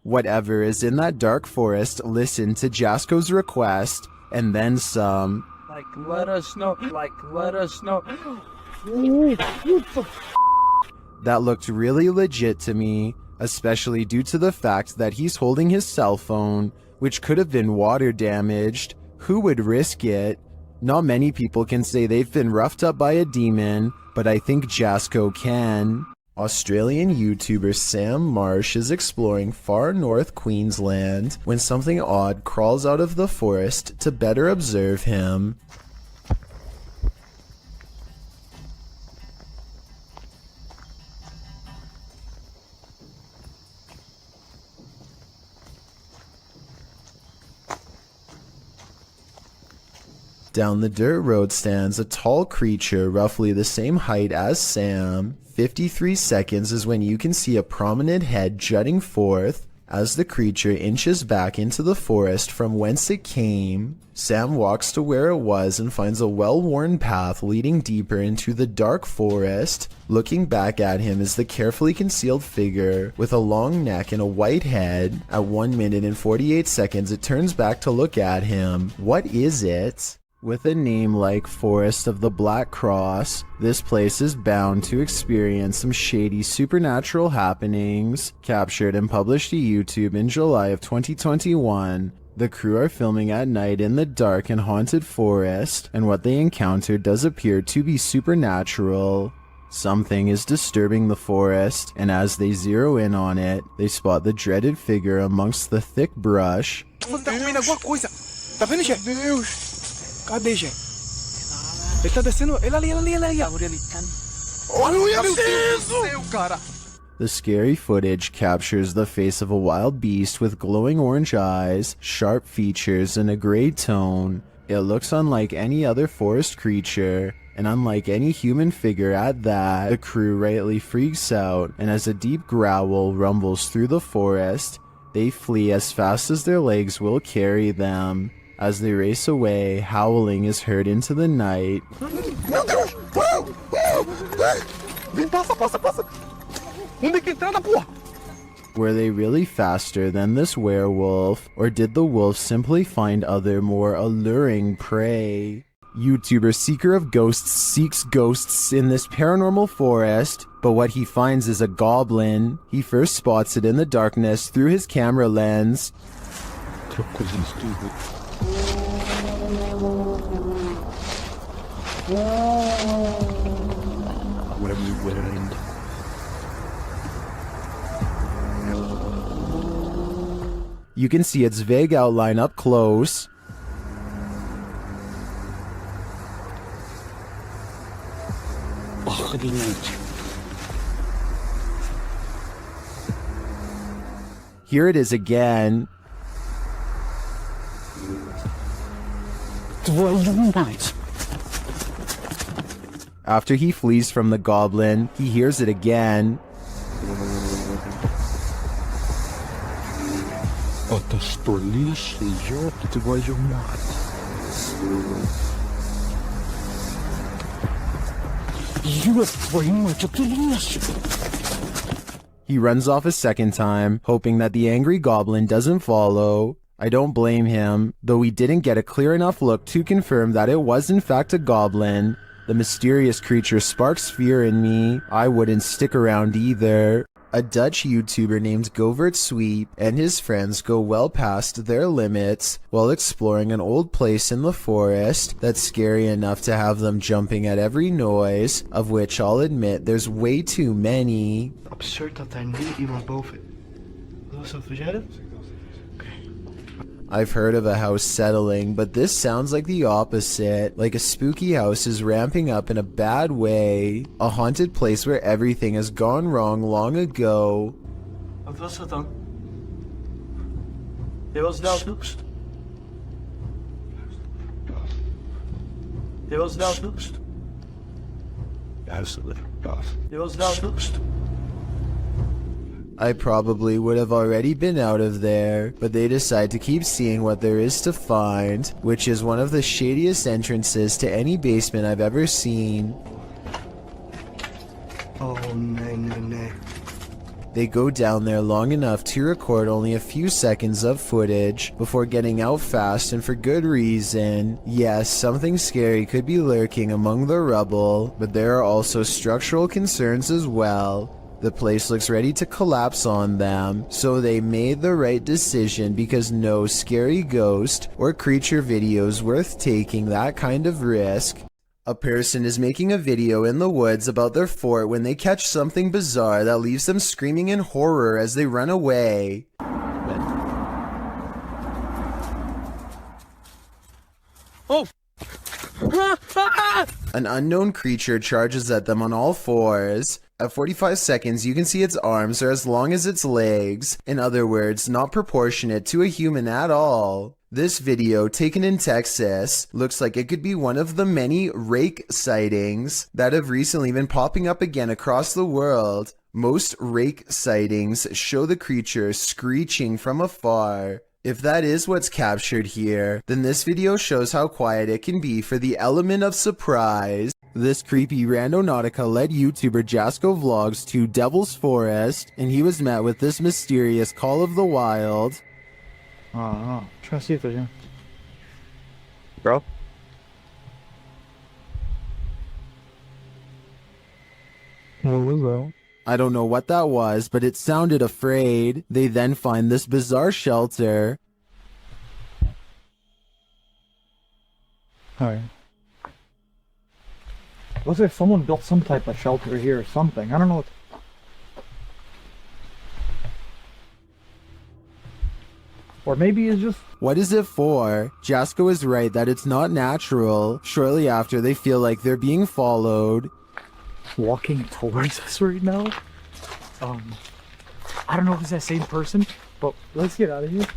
Whatever is in that dark forest, listen to Jasko's request, and then some. Like, let us know. Like, let us know. What the f? That looked really legit to me, especially due to the fact that he's holding his cell phone, which could have been water damaged. Who would risk it? Not many people can say they've been roughed up by a demon, but I think Jasko can. Australian YouTuber Sam Marsh is exploring far north Queensland when something odd crawls out of the forest to better observe him. Down the dirt road stands a tall creature roughly the same height as Sam. 53 seconds is when you can see a prominent head jutting forth. As the creature inches back into the forest from whence it came, Sam walks to where it was and finds a well-worn path leading deeper into the dark forest. Looking back at him is the carefully concealed figure with a long neck and a white head. At 1 minute and 48 seconds, it turns back to look at him. What is it? With a name like Forest of the Black Cross, this place is bound to experience some shady supernatural happenings. Captured and published to YouTube in July of 2021, the crew are filming at night in the dark and haunted forest, and what they encounter does appear to be supernatural. Something is disturbing the forest, and as they zero in on it, they spot the dreaded figure amongst the thick brush. Cadê, gente? Ele tá descendo. Ele ali. Olha isso, cara. The scary footage captures the face of a wild beast with glowing orange eyes, sharp features, and a gray tone. It looks unlike any other forest creature, and unlike any human figure at that. The crew rightly freaks out, and as a deep growl rumbles through the forest, they flee as fast as their legs will carry them. As they race away, howling is heard into the night. Meu Deus! Passa! Onde é que entrada, porra? Were they really faster than this werewolf, or did the wolf simply find other more alluring prey? YouTuber Seeker of Ghosts seeks ghosts in this paranormal forest, but what he finds is a goblin. He first spots it in the darkness through his camera lens. Whatever you wearing. You can see its vague outline up close. Here it is again. After he flees from the goblin, he hears it again. He runs off a second time, hoping that the angry goblin doesn't follow. I don't blame him, though we didn't get a clear enough look to confirm that it was in fact a goblin. The mysterious creature sparks fear in me. I wouldn't stick around either. A Dutch YouTuber named Govert Sweep and his friends go well past their limits while exploring an old place in the forest that's scary enough to have them jumping at every noise, of which I'll admit there's way too many. Absurd dat daar nu iemand boven. Was dat verder? I've heard of a house settling, but this sounds like the opposite. Like a spooky house is ramping up in a bad way. A haunted place where everything has gone wrong long ago. Wat was dat dan? Dit was dat. I probably would have already been out of there, but they decide to keep seeing what there is to find, which is one of the shadiest entrances to any basement I've ever seen. Oh, no. They go down there long enough to record only a few seconds of footage before getting out fast, and for good reason. Yes, something scary could be lurking among the rubble, but there are also structural concerns as well. The place looks ready to collapse on them, so they made the right decision because no scary ghost or creature video is worth taking that kind of risk. A person is making a video in the woods about their fort when they catch something bizarre that leaves them screaming in horror as they run away. Oh! An unknown creature charges at them on all fours. At 45 seconds, you can see its arms are as long as its legs. In other words, not proportionate to a human at all. This video, taken in Texas, looks like it could be one of the many Rake sightings that have recently been popping up again across the world. Most Rake sightings show the creature screeching from afar. If that is what's captured here, then this video shows how quiet it can be for the element of surprise. This creepy randonautica led YouTuber Jasco Vlogs to Devil's Forest, and he was met with this mysterious call of the wild. Trying to see if there's any. Bro? What was that? I don't know what that was, but it sounded afraid. They then find this bizarre shelter. Alright. Looks like someone built some type of shelter here or something. I don't know what. Or maybe it's just... What is it for? Jasco is right that it's not natural. Shortly after, they feel like they're being followed. Walking towards us right now? I don't know if it's that same person, but let's get out of here.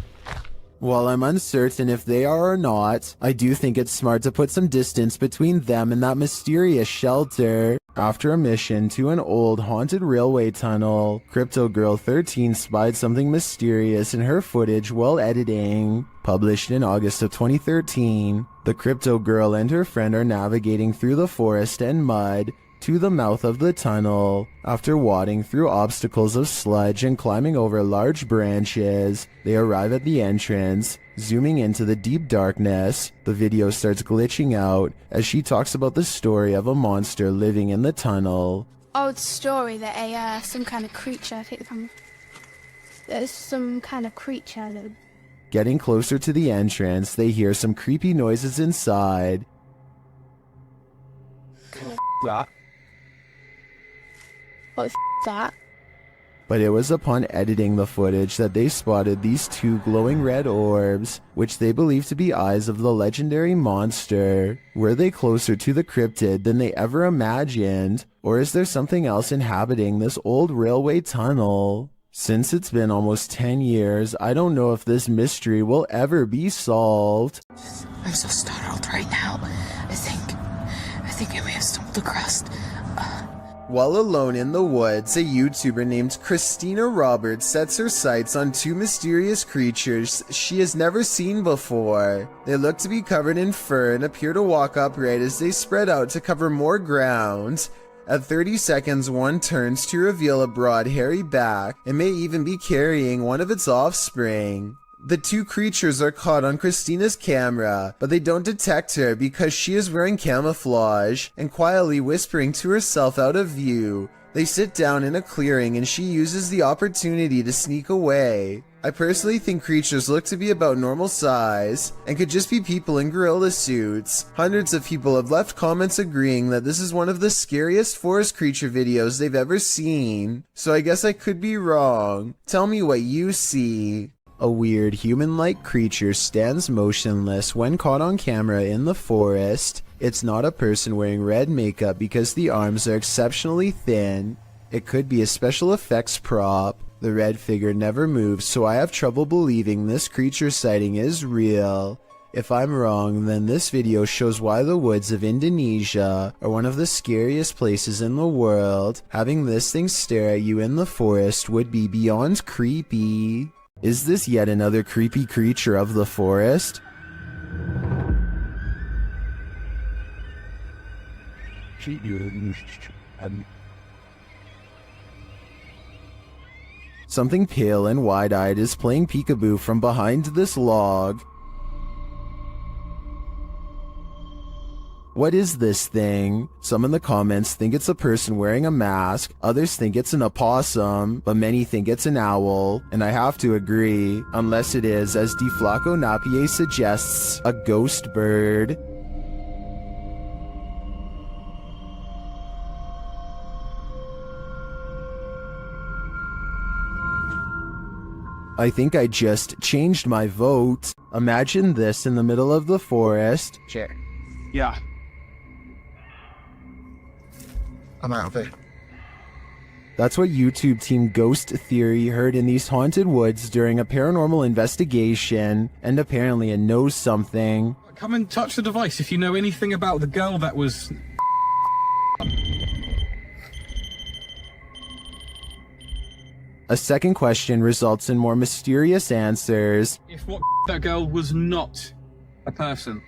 While I'm uncertain if they are or not, I do think it's smart to put some distance between them and that mysterious shelter. After a mission to an old haunted railway tunnel, Crypto Girl 13 spied something mysterious in her footage while editing. Published in August of 2013, the Crypto Girl and her friend are navigating through the forest and mud to the mouth of the tunnel. After wading through obstacles of sludge and climbing over large branches, they arrive at the entrance. Zooming into the deep darkness, the video starts glitching out as she talks about the story of a monster living in the tunnel. Old story that some kind of creature, I think there's some kind of creature that... Getting closer to the entrance, they hear some creepy noises inside. That. What the that? But it was upon editing the footage that they spotted these two glowing red orbs, which they believe to be eyes of the legendary monster. Were they closer to the cryptid than they ever imagined? Or is there something else inhabiting this old railway tunnel? Since it's been almost 10 years, I don't know if this mystery will ever be solved. I'm so startled right now. I think I may have stumbled across... While alone in the woods, a YouTuber named Christina Roberts sets her sights on two mysterious creatures she has never seen before. They look to be covered in fur and appear to walk upright as they spread out to cover more ground. At 30 seconds, one turns to reveal a broad, hairy back and may even be carrying one of its offspring. The two creatures are caught on Christina's camera, but they don't detect her because she is wearing camouflage and quietly whispering to herself out of view. They sit down in a clearing and she uses the opportunity to sneak away. I personally think creatures look to be about normal size and could just be people in gorilla suits. Hundreds of people have left comments agreeing that this is one of the scariest forest creature videos they've ever seen. So I guess I could be wrong. Tell me what you see. A weird human-like creature stands motionless when caught on camera in the forest. It's not a person wearing red makeup because the arms are exceptionally thin. It could be a special effects prop. The red figure never moves, so I have trouble believing this creature sighting is real. If I'm wrong, then this video shows why the woods of Indonesia are one of the scariest places in the world. Having this thing stare at you in the forest would be beyond creepy. Is this yet another creepy creature of the forest? Something pale and wide-eyed is playing peekaboo from behind this log. What is this thing? Some in the comments think it's a person wearing a mask, others think it's an opossum, but many think it's an owl, and I have to agree, unless it is, as Deflaco Napier suggests, a ghost bird. I think I just changed my vote. Imagine this in the middle of the forest. Sure. Yeah. I'm out of it. That's what YouTube team Ghost Theory heard in these haunted woods during a paranormal investigation, and apparently it knows something. Come and touch the device if you know anything about the girl that was... A second question results in more mysterious answers. If what that girl was not a person.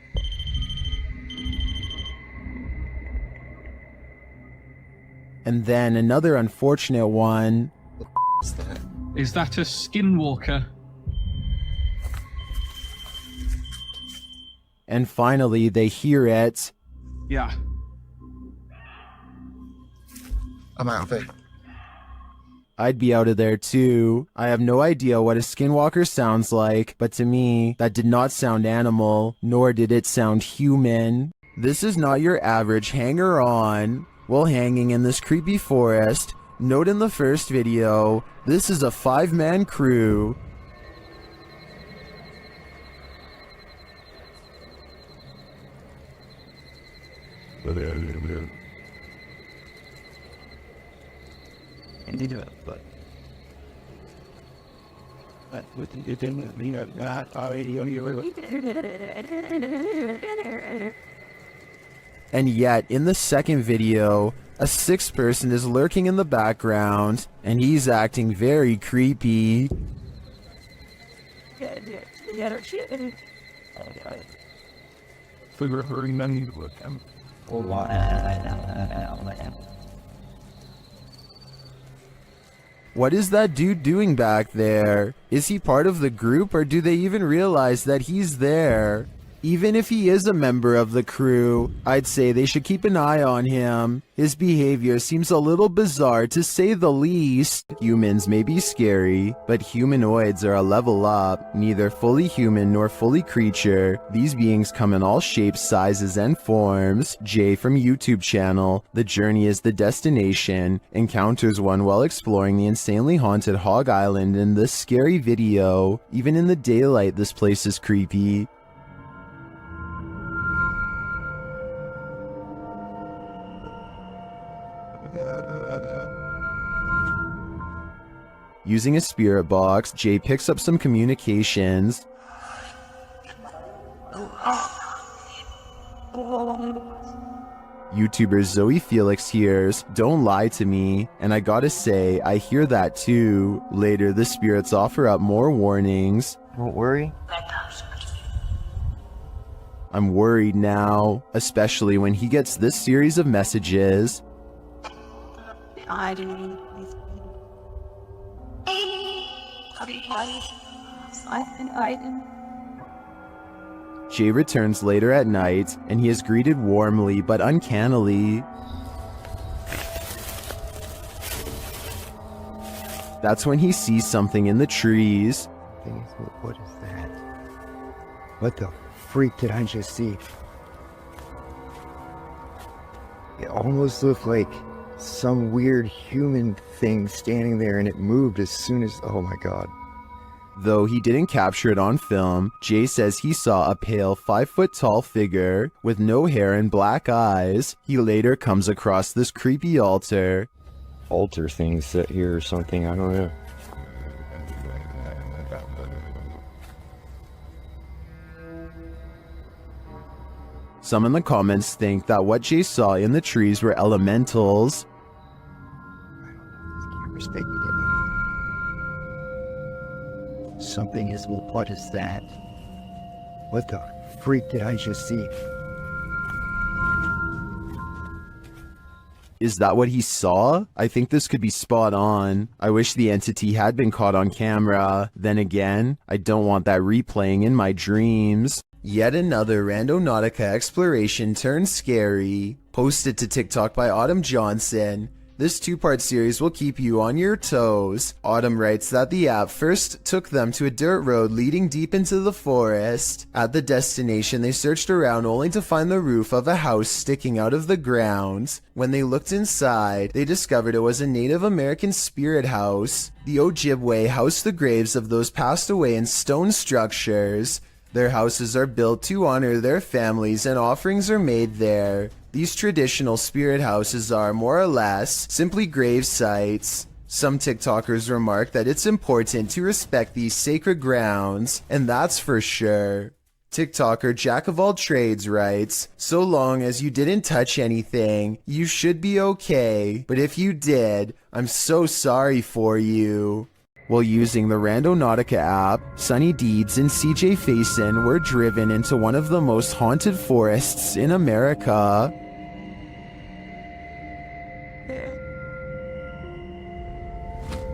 And then another unfortunate one. Is that a Skinwalker? And finally, they hear it. Yeah. I'm out of it. I'd be out of there too. I have no idea what a Skinwalker sounds like, but to me, that did not sound animal, nor did it sound human. This is not your average hanger-on. While hanging in this creepy forest, note in the first video, this is a 5-man crew. And yet, in the second video, a 6th person is lurking in the background, and he's acting very creepy. What is that dude doing back there? Is he part of the group, or do they even realize that he's there? Even if he is a member of the crew, I'd say they should keep an eye on him. His behavior seems a little bizarre to say the least. Humans may be scary, but humanoids are a level up. Neither fully human nor fully creature. These beings come in all shapes, sizes, and forms. Jay from YouTube channel, The Journey is the Destination, encounters one while exploring the insanely haunted Hog Island in this scary video. Even in the daylight, this place is creepy. Using a spirit box, Jay picks up some communications. YouTuber Zoe Felix hears, "Don't lie to me," and I gotta say, I hear that too. Later, the spirits offer up more warnings. Don't worry. I'm worried now, especially when he gets this series of messages. I didn't. Jay returns later at night, and he is greeted warmly but uncannily. That's when he sees something in the trees. What is that? What the freak did I just see? It almost looked like some weird human thing standing there, and it moved as soon as... oh my god. Though he didn't capture it on film, Jay says he saw a pale 5-foot-tall figure with no hair and black eyes. He later comes across this creepy altar. Altar thing set here or something, I don't know. Some in the comments think that what Jay saw in the trees were elementals. Something is. What is that? What the freak did I just see? Is that what he saw? I think this could be spot on. I wish the entity had been caught on camera. Then again, I don't want that replaying in my dreams. Yet another Randonautica exploration turned scary. Posted to TikTok by Autumn Johnson. This two-part series will keep you on your toes. Autumn writes that the app first took them to a dirt road leading deep into the forest. At the destination, they searched around only to find the roof of a house sticking out of the ground. When they looked inside, they discovered it was a Native American spirit house. The Ojibwe housed the graves of those passed away in stone structures. Their houses are built to honor their families and offerings are made there. These traditional spirit houses are, more or less, simply grave sites. Some TikTokers remark that it's important to respect these sacred grounds, and that's for sure. TikToker Jack of All Trades writes, so long as you didn't touch anything, you should be okay, but if you did, I'm so sorry for you. While using the Randonautica app, Sunny Deeds and CJ Faison were driven into one of the most haunted forests in America.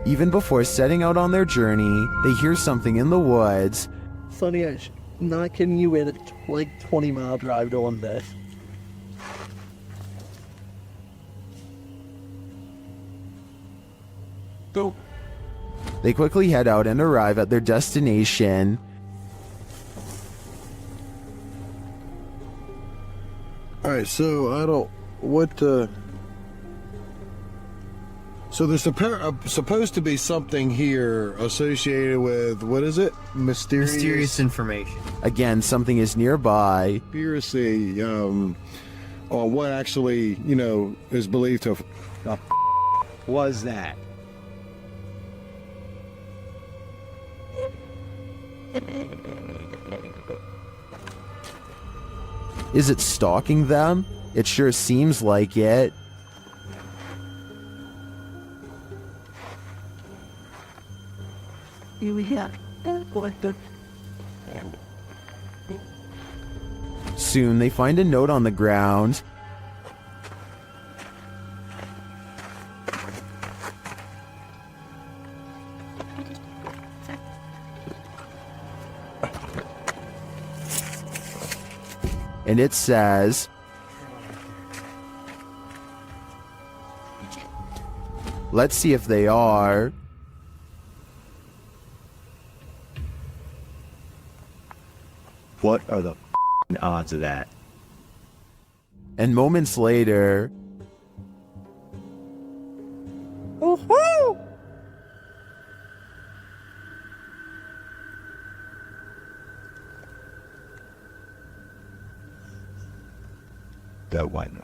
Even before setting out on their journey, they hear something in the woods. Sonny, I'm not kidding you, in a 20-mile drive doing this. Go. They quickly head out and arrive at their destination. Alright, so so there's supposed to be something here associated with, what is it? Mysterious information. Again, something is nearby. Conspiracy on what actually, is believed to have... was that? Is it stalking them? It sure seems like it. Soon they find a note on the ground. And it says, let's see if they are. What are the odds of that? And moments later, Woohoo! That one.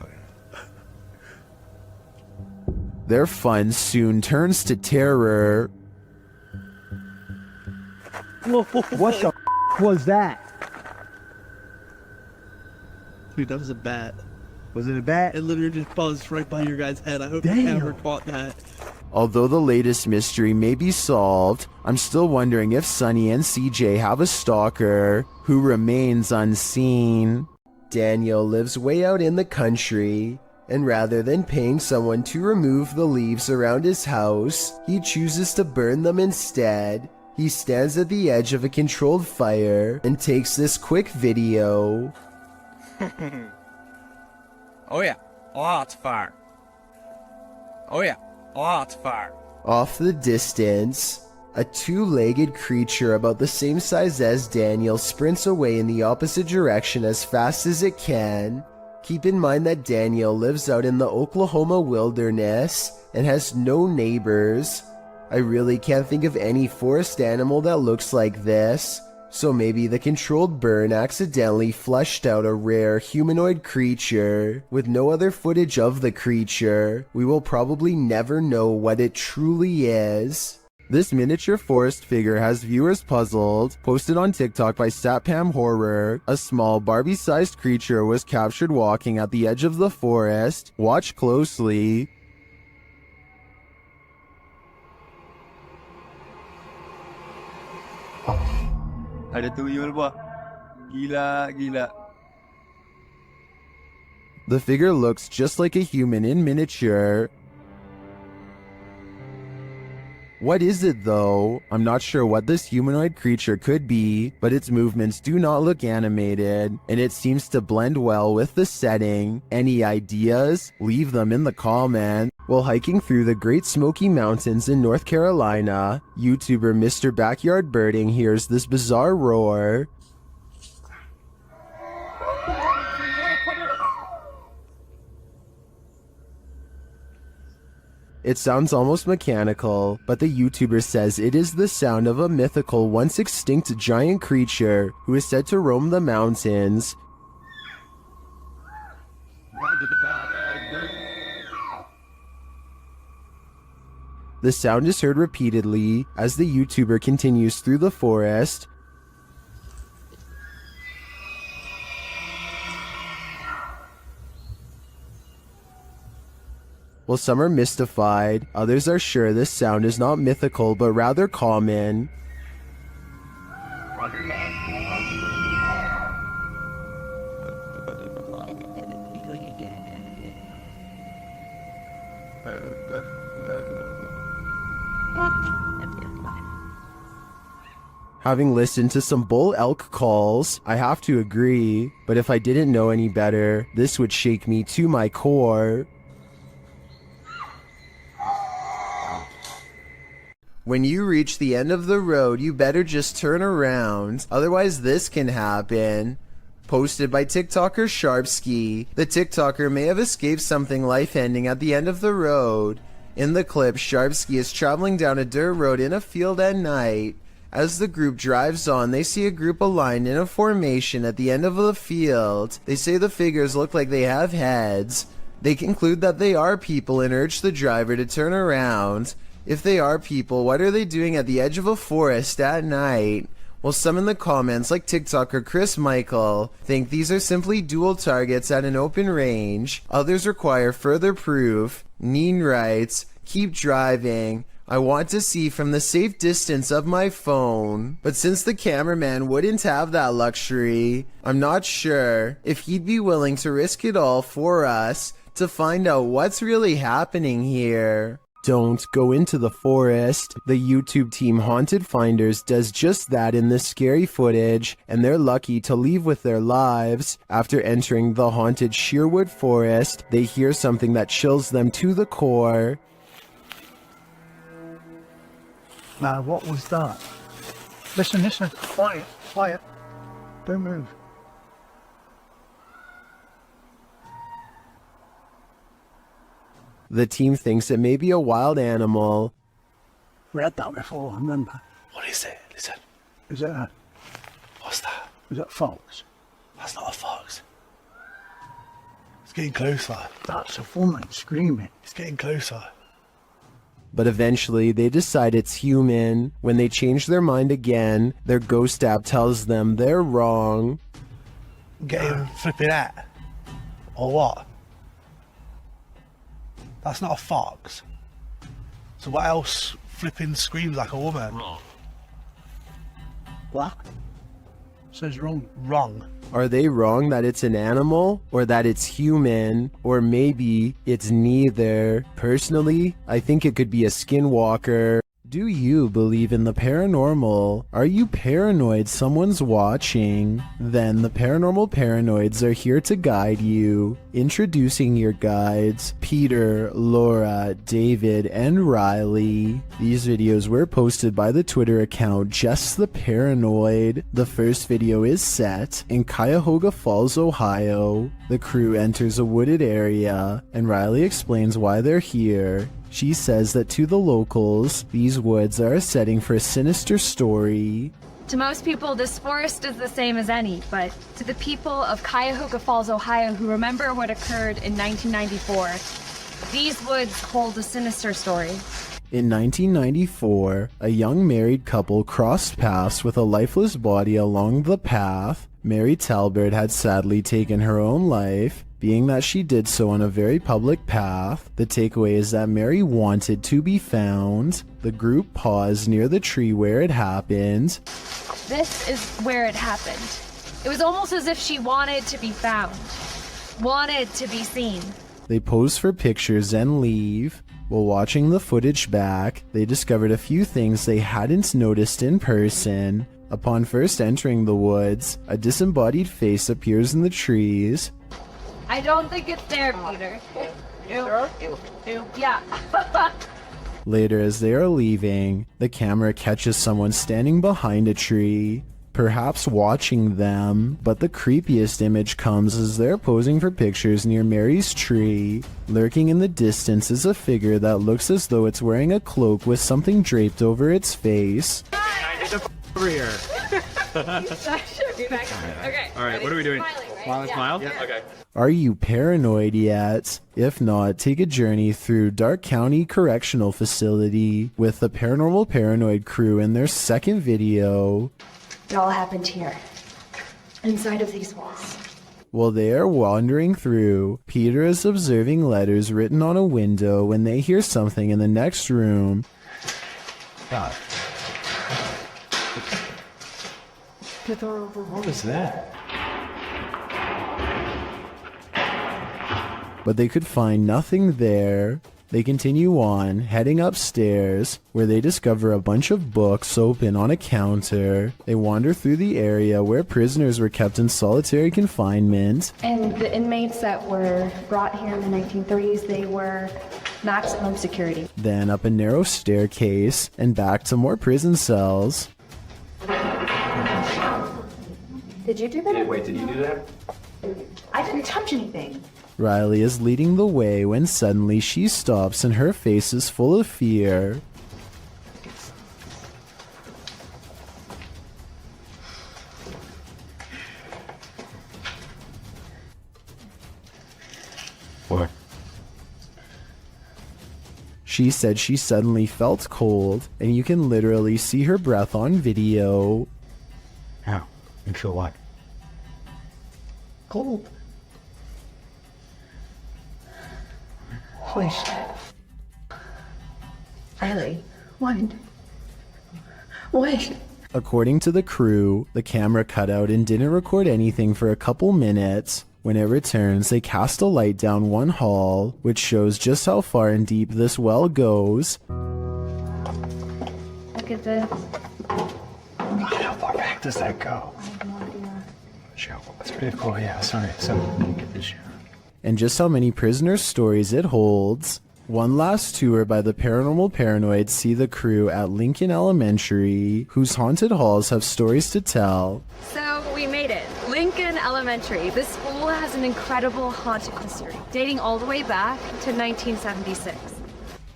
their fun soon turns to terror. What the was that? Dude, that was a bat. Was it a bat? It literally just buzzed right by your guy's head. I hope you never caught that. Although the latest mystery may be solved, I'm still wondering if Sunny and CJ have a stalker who remains unseen. Daniel lives way out in the country, and rather than paying someone to remove the leaves around his house, he chooses to burn them instead. He stands at the edge of a controlled fire and takes this quick video. Oh yeah, lots of fire. Oh yeah, lots of fire. Off the distance, a two-legged creature about the same size as Daniel sprints away in the opposite direction as fast as it can. Keep in mind that Daniel lives out in the Oklahoma wilderness and has no neighbors. I really can't think of any forest animal that looks like this, so maybe the controlled burn accidentally flushed out a rare humanoid creature. With no other footage of the creature, we will probably never know what it truly is. This miniature forest figure has viewers puzzled. Posted on TikTok by Satpam Horror, a small Barbie-sized creature was captured walking at the edge of the forest. Watch closely. Ada tuyul buah. Gila. The figure looks just like a human in miniature. What is it though? I'm not sure what this humanoid creature could be, but its movements do not look animated, and it seems to blend well with the setting. Any ideas? Leave them in the comments. While hiking through the Great Smoky Mountains in North Carolina, YouTuber Mr. Backyard Birding hears this bizarre roar. It sounds almost mechanical, but the YouTuber says it is the sound of a mythical, once extinct giant creature who is said to roam the mountains. The sound is heard repeatedly as the YouTuber continues through the forest. While some are mystified, others are sure this sound is not mythical but rather common. Having listened to some bull elk calls, I have to agree, but if I didn't know any better, this would shake me to my core. When you reach the end of the road, you better just turn around, otherwise this can happen. Posted by TikToker Sharpski. The TikToker may have escaped something life-ending at the end of the road. In the clip, Sharpski is traveling down a dirt road in a field at night. As the group drives on, they see a group aligned in a formation at the end of the field. They say the figures look like they have heads. They conclude that they are people and urge the driver to turn around. If they are people, what are they doing at the edge of a forest at night? Well, some in the comments, like TikToker Chris Michael, think these are simply dual targets at an open range. Others require further proof. Neen writes, "Keep driving. I want to see from the safe distance of my phone." But since the cameraman wouldn't have that luxury, I'm not sure if he'd be willing to risk it all for us to find out what's really happening here. Don't go into the forest. The YouTube team Haunted Finders does just that in this scary footage, and they're lucky to leave with their lives. After entering the haunted Sheerwood Forest, they hear something that chills them to the core. Now, what was that? Listen, quiet. Don't move. The team thinks it may be a wild animal. Read that before, remember? What is it? Listen. Is that? What's that? Is that fox? That's not a fox. It's getting closer. That's a woman screaming. It's getting closer. But eventually they decide it's human. When they change their mind again, their ghost app tells them they're wrong. Get him flipping out. Or what? That's not a fox. So what else flipping screams like a woman? What? Says wrong. Wrong. Are they wrong that it's an animal, or that it's human, or maybe it's neither? Personally, I think it could be a Skinwalker. Do you believe in the paranormal? Are you paranoid someone's watching? Then the Paranormal Paranoids are here to guide you. Introducing your guides, Peter, Laura, David, and Riley. These videos were posted by the Twitter account Just the Paranoid. The first video is set in Cuyahoga Falls, Ohio. The crew enters a wooded area, and Riley explains why they're here. She says that to the locals, these woods are a setting for a sinister story. To most people, this forest is the same as any, but to the people of Cuyahoga Falls, Ohio, who remember what occurred in 1994, these woods hold a sinister story. In 1994, a young married couple crossed paths with a lifeless body along the path. Mary Talbert had sadly taken her own life. Being that she did so on a very public path, the takeaway is that Mary wanted to be found. The group paused near the tree where it happened. This is where it happened. It was almost as if she wanted to be found, wanted to be seen. They pose for pictures and leave. While watching the footage back, they discovered a few things they hadn't noticed in person. Upon first entering the woods, a disembodied face appears in the trees. I don't think it's there, Peter. Yeah. Later, as they are leaving, the camera catches someone standing behind a tree, perhaps watching them, but the creepiest image comes as they're posing for pictures near Mary's tree. Lurking in the distance is a figure that looks as though it's wearing a cloak with something draped over its face. Over here. Okay. Alright, what are we doing? Smile? Yeah. Okay. Are you paranoid yet? If not, take a journey through Dark County Correctional Facility with the Paranormal Paranoid crew in their second video. It all happened here, inside of these walls. While they are wandering through, Peter is observing letters written on a window when they hear something in the next room. God. What was that? But they could find nothing there. They continue on, heading upstairs, where they discover a bunch of books open on a counter. They wander through the area where prisoners were kept in solitary confinement. And the inmates that were brought here in the 1930s, they were maximum security. Then up a narrow staircase, and back to more prison cells. Did you do that? Wait, did you do that? I didn't touch anything. Riley is leading the way when suddenly she stops and her face is full of fear. What? She said she suddenly felt cold, and you can literally see her breath on video. How? You feel what? Cold. Holy shit. Riley, what? What? According to the crew, the camera cut out and didn't record anything for a couple minutes. When it returns, they cast a light down one hall, which shows just how far and deep this well goes. Look at this. How far back does that go? I have no idea. That's pretty cool, yeah, sorry. So, let me get this. And just how many prisoner stories it holds. One last tour by the Paranormal Paranoids see the crew at Lincoln Elementary, whose haunted halls have stories to tell. So we made it. Lincoln Elementary. This school has an incredible haunted history, dating all the way back to 1976.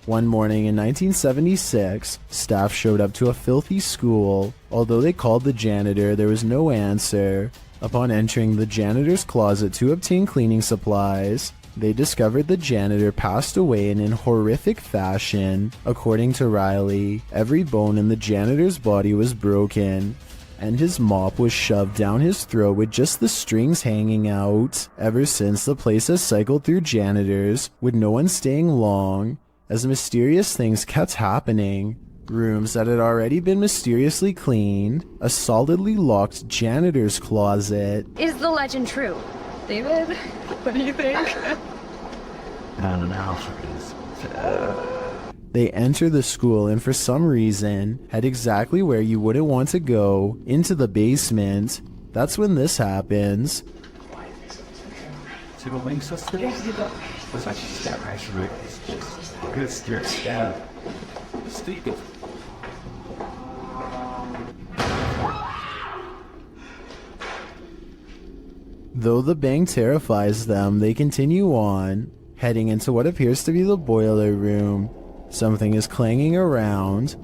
One morning in 1976, staff showed up to a filthy school. Although they called the janitor, there was no answer. Upon entering the janitor's closet to obtain cleaning supplies, they discovered the janitor passed away in horrific fashion. According to Riley, every bone in the janitor's body was broken, and his mop was shoved down his throat with just the strings hanging out. Ever since, the place has cycled through janitors, with no one staying long, as mysterious things kept happening. Rooms that had already been mysteriously cleaned, a solidly locked janitor's closet. Is the legend true? David, what do you think? I don't know. They enter the school and for some reason head exactly where you wouldn't want to go, into the basement. That's when this happens. Though the bang terrifies them, they continue on, heading into what appears to be the boiler room. Something is clanging around.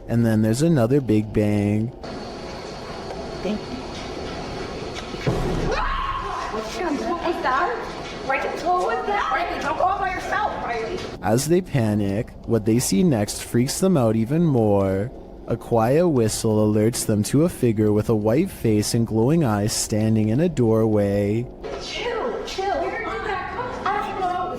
And then there's another big bang. was that? Right, what was that? Riley, don't go all by yourself, Riley. As they panic, what they see next freaks them out even more. A quiet whistle alerts them to a figure with a white face and glowing eyes standing in a doorway. Chill. Where did that come from? I don't know.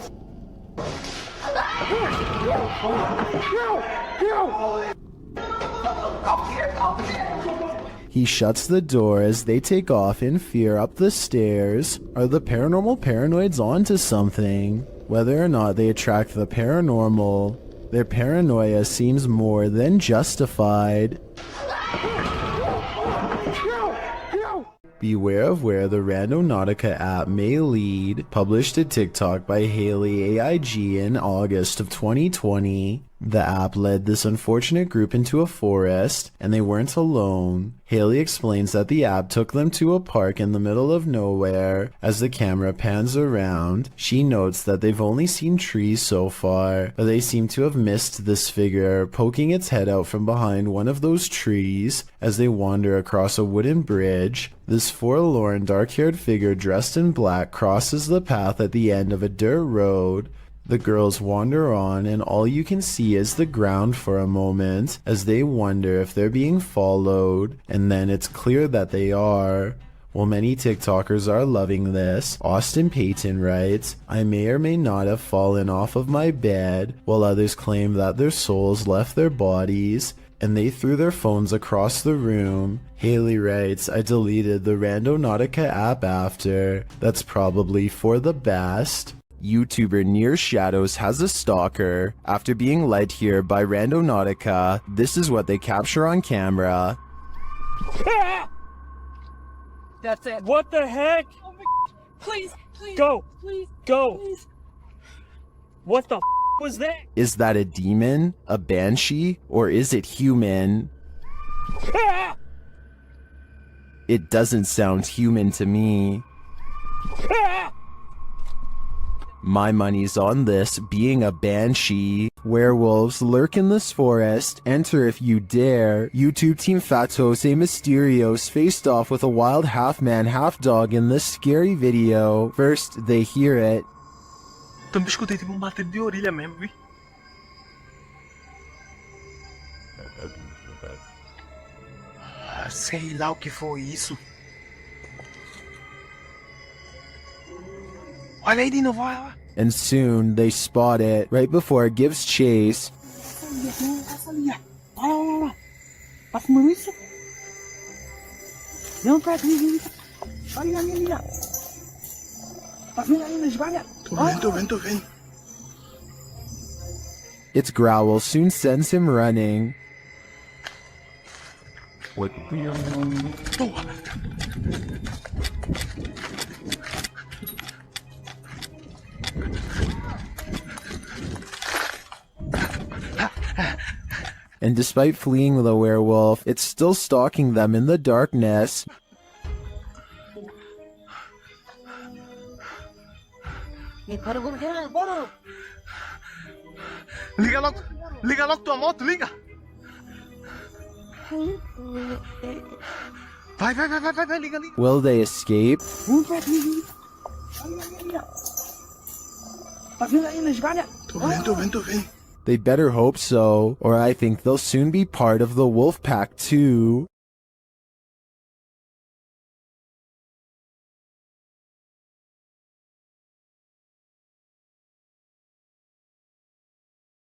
Come here. He shuts the door as they take off in fear up the stairs. Are the paranormal paranoids onto something? Whether or not they attract the paranormal, their paranoia seems more than justified. Beware of where the Randonautica app may lead. Published to TikTok by Haley AIG in August of 2020. The app led this unfortunate group into a forest, and they weren't alone. Haley explains that the app took them to a park in the middle of nowhere. As the camera pans around, she notes that they've only seen trees so far, but they seem to have missed this figure poking its head out from behind one of those trees as they wander across a wooden bridge. This forlorn, dark-haired figure dressed in black crosses the path at the end of a dirt road. The girls wander on, and all you can see is the ground for a moment as they wonder if they're being followed, and then it's clear that they are. While many TikTokers are loving this, Austin Payton writes, "I may or may not have fallen off of my bed," while others claim that their souls left their bodies and they threw their phones across the room. Haley writes, "I deleted the Randonautica app after. That's probably for the best." YouTuber Near Shadows has a stalker. After being led here by Randonautica, this is what they capture on camera. That's it. What the heck? Oh my, please. Go. Please. Go. Please. What the was that? Is that a demon, a banshee, or is it human? It doesn't sound human to me. My money's on this being a banshee. Werewolves lurk in this forest. Enter if you dare. YouTube team Fatos A Mysterios faced off with a wild half-man, half-dog in this scary video. First, they hear it. Também escutei tipo bater de orelha mesmo, vi? Sei lá o que foi isso. Olha aí de novo, olha lá. And soon, they spot it right before it gives chase. Olha lá. Tá fumando isso? Não, pra mim. Olha ali, olha. Tá vendo ali nas galhas? Tô vendo. Its growl soon sends him running. What? And despite fleeing the werewolf, it's still stalking them in the darkness. Liga logo tua moto, liga! Vai, liga. Will they escape? Tá vendo aí nas galhas? Tô vendo. They better hope so, or I think they'll soon be part of the wolf pack too.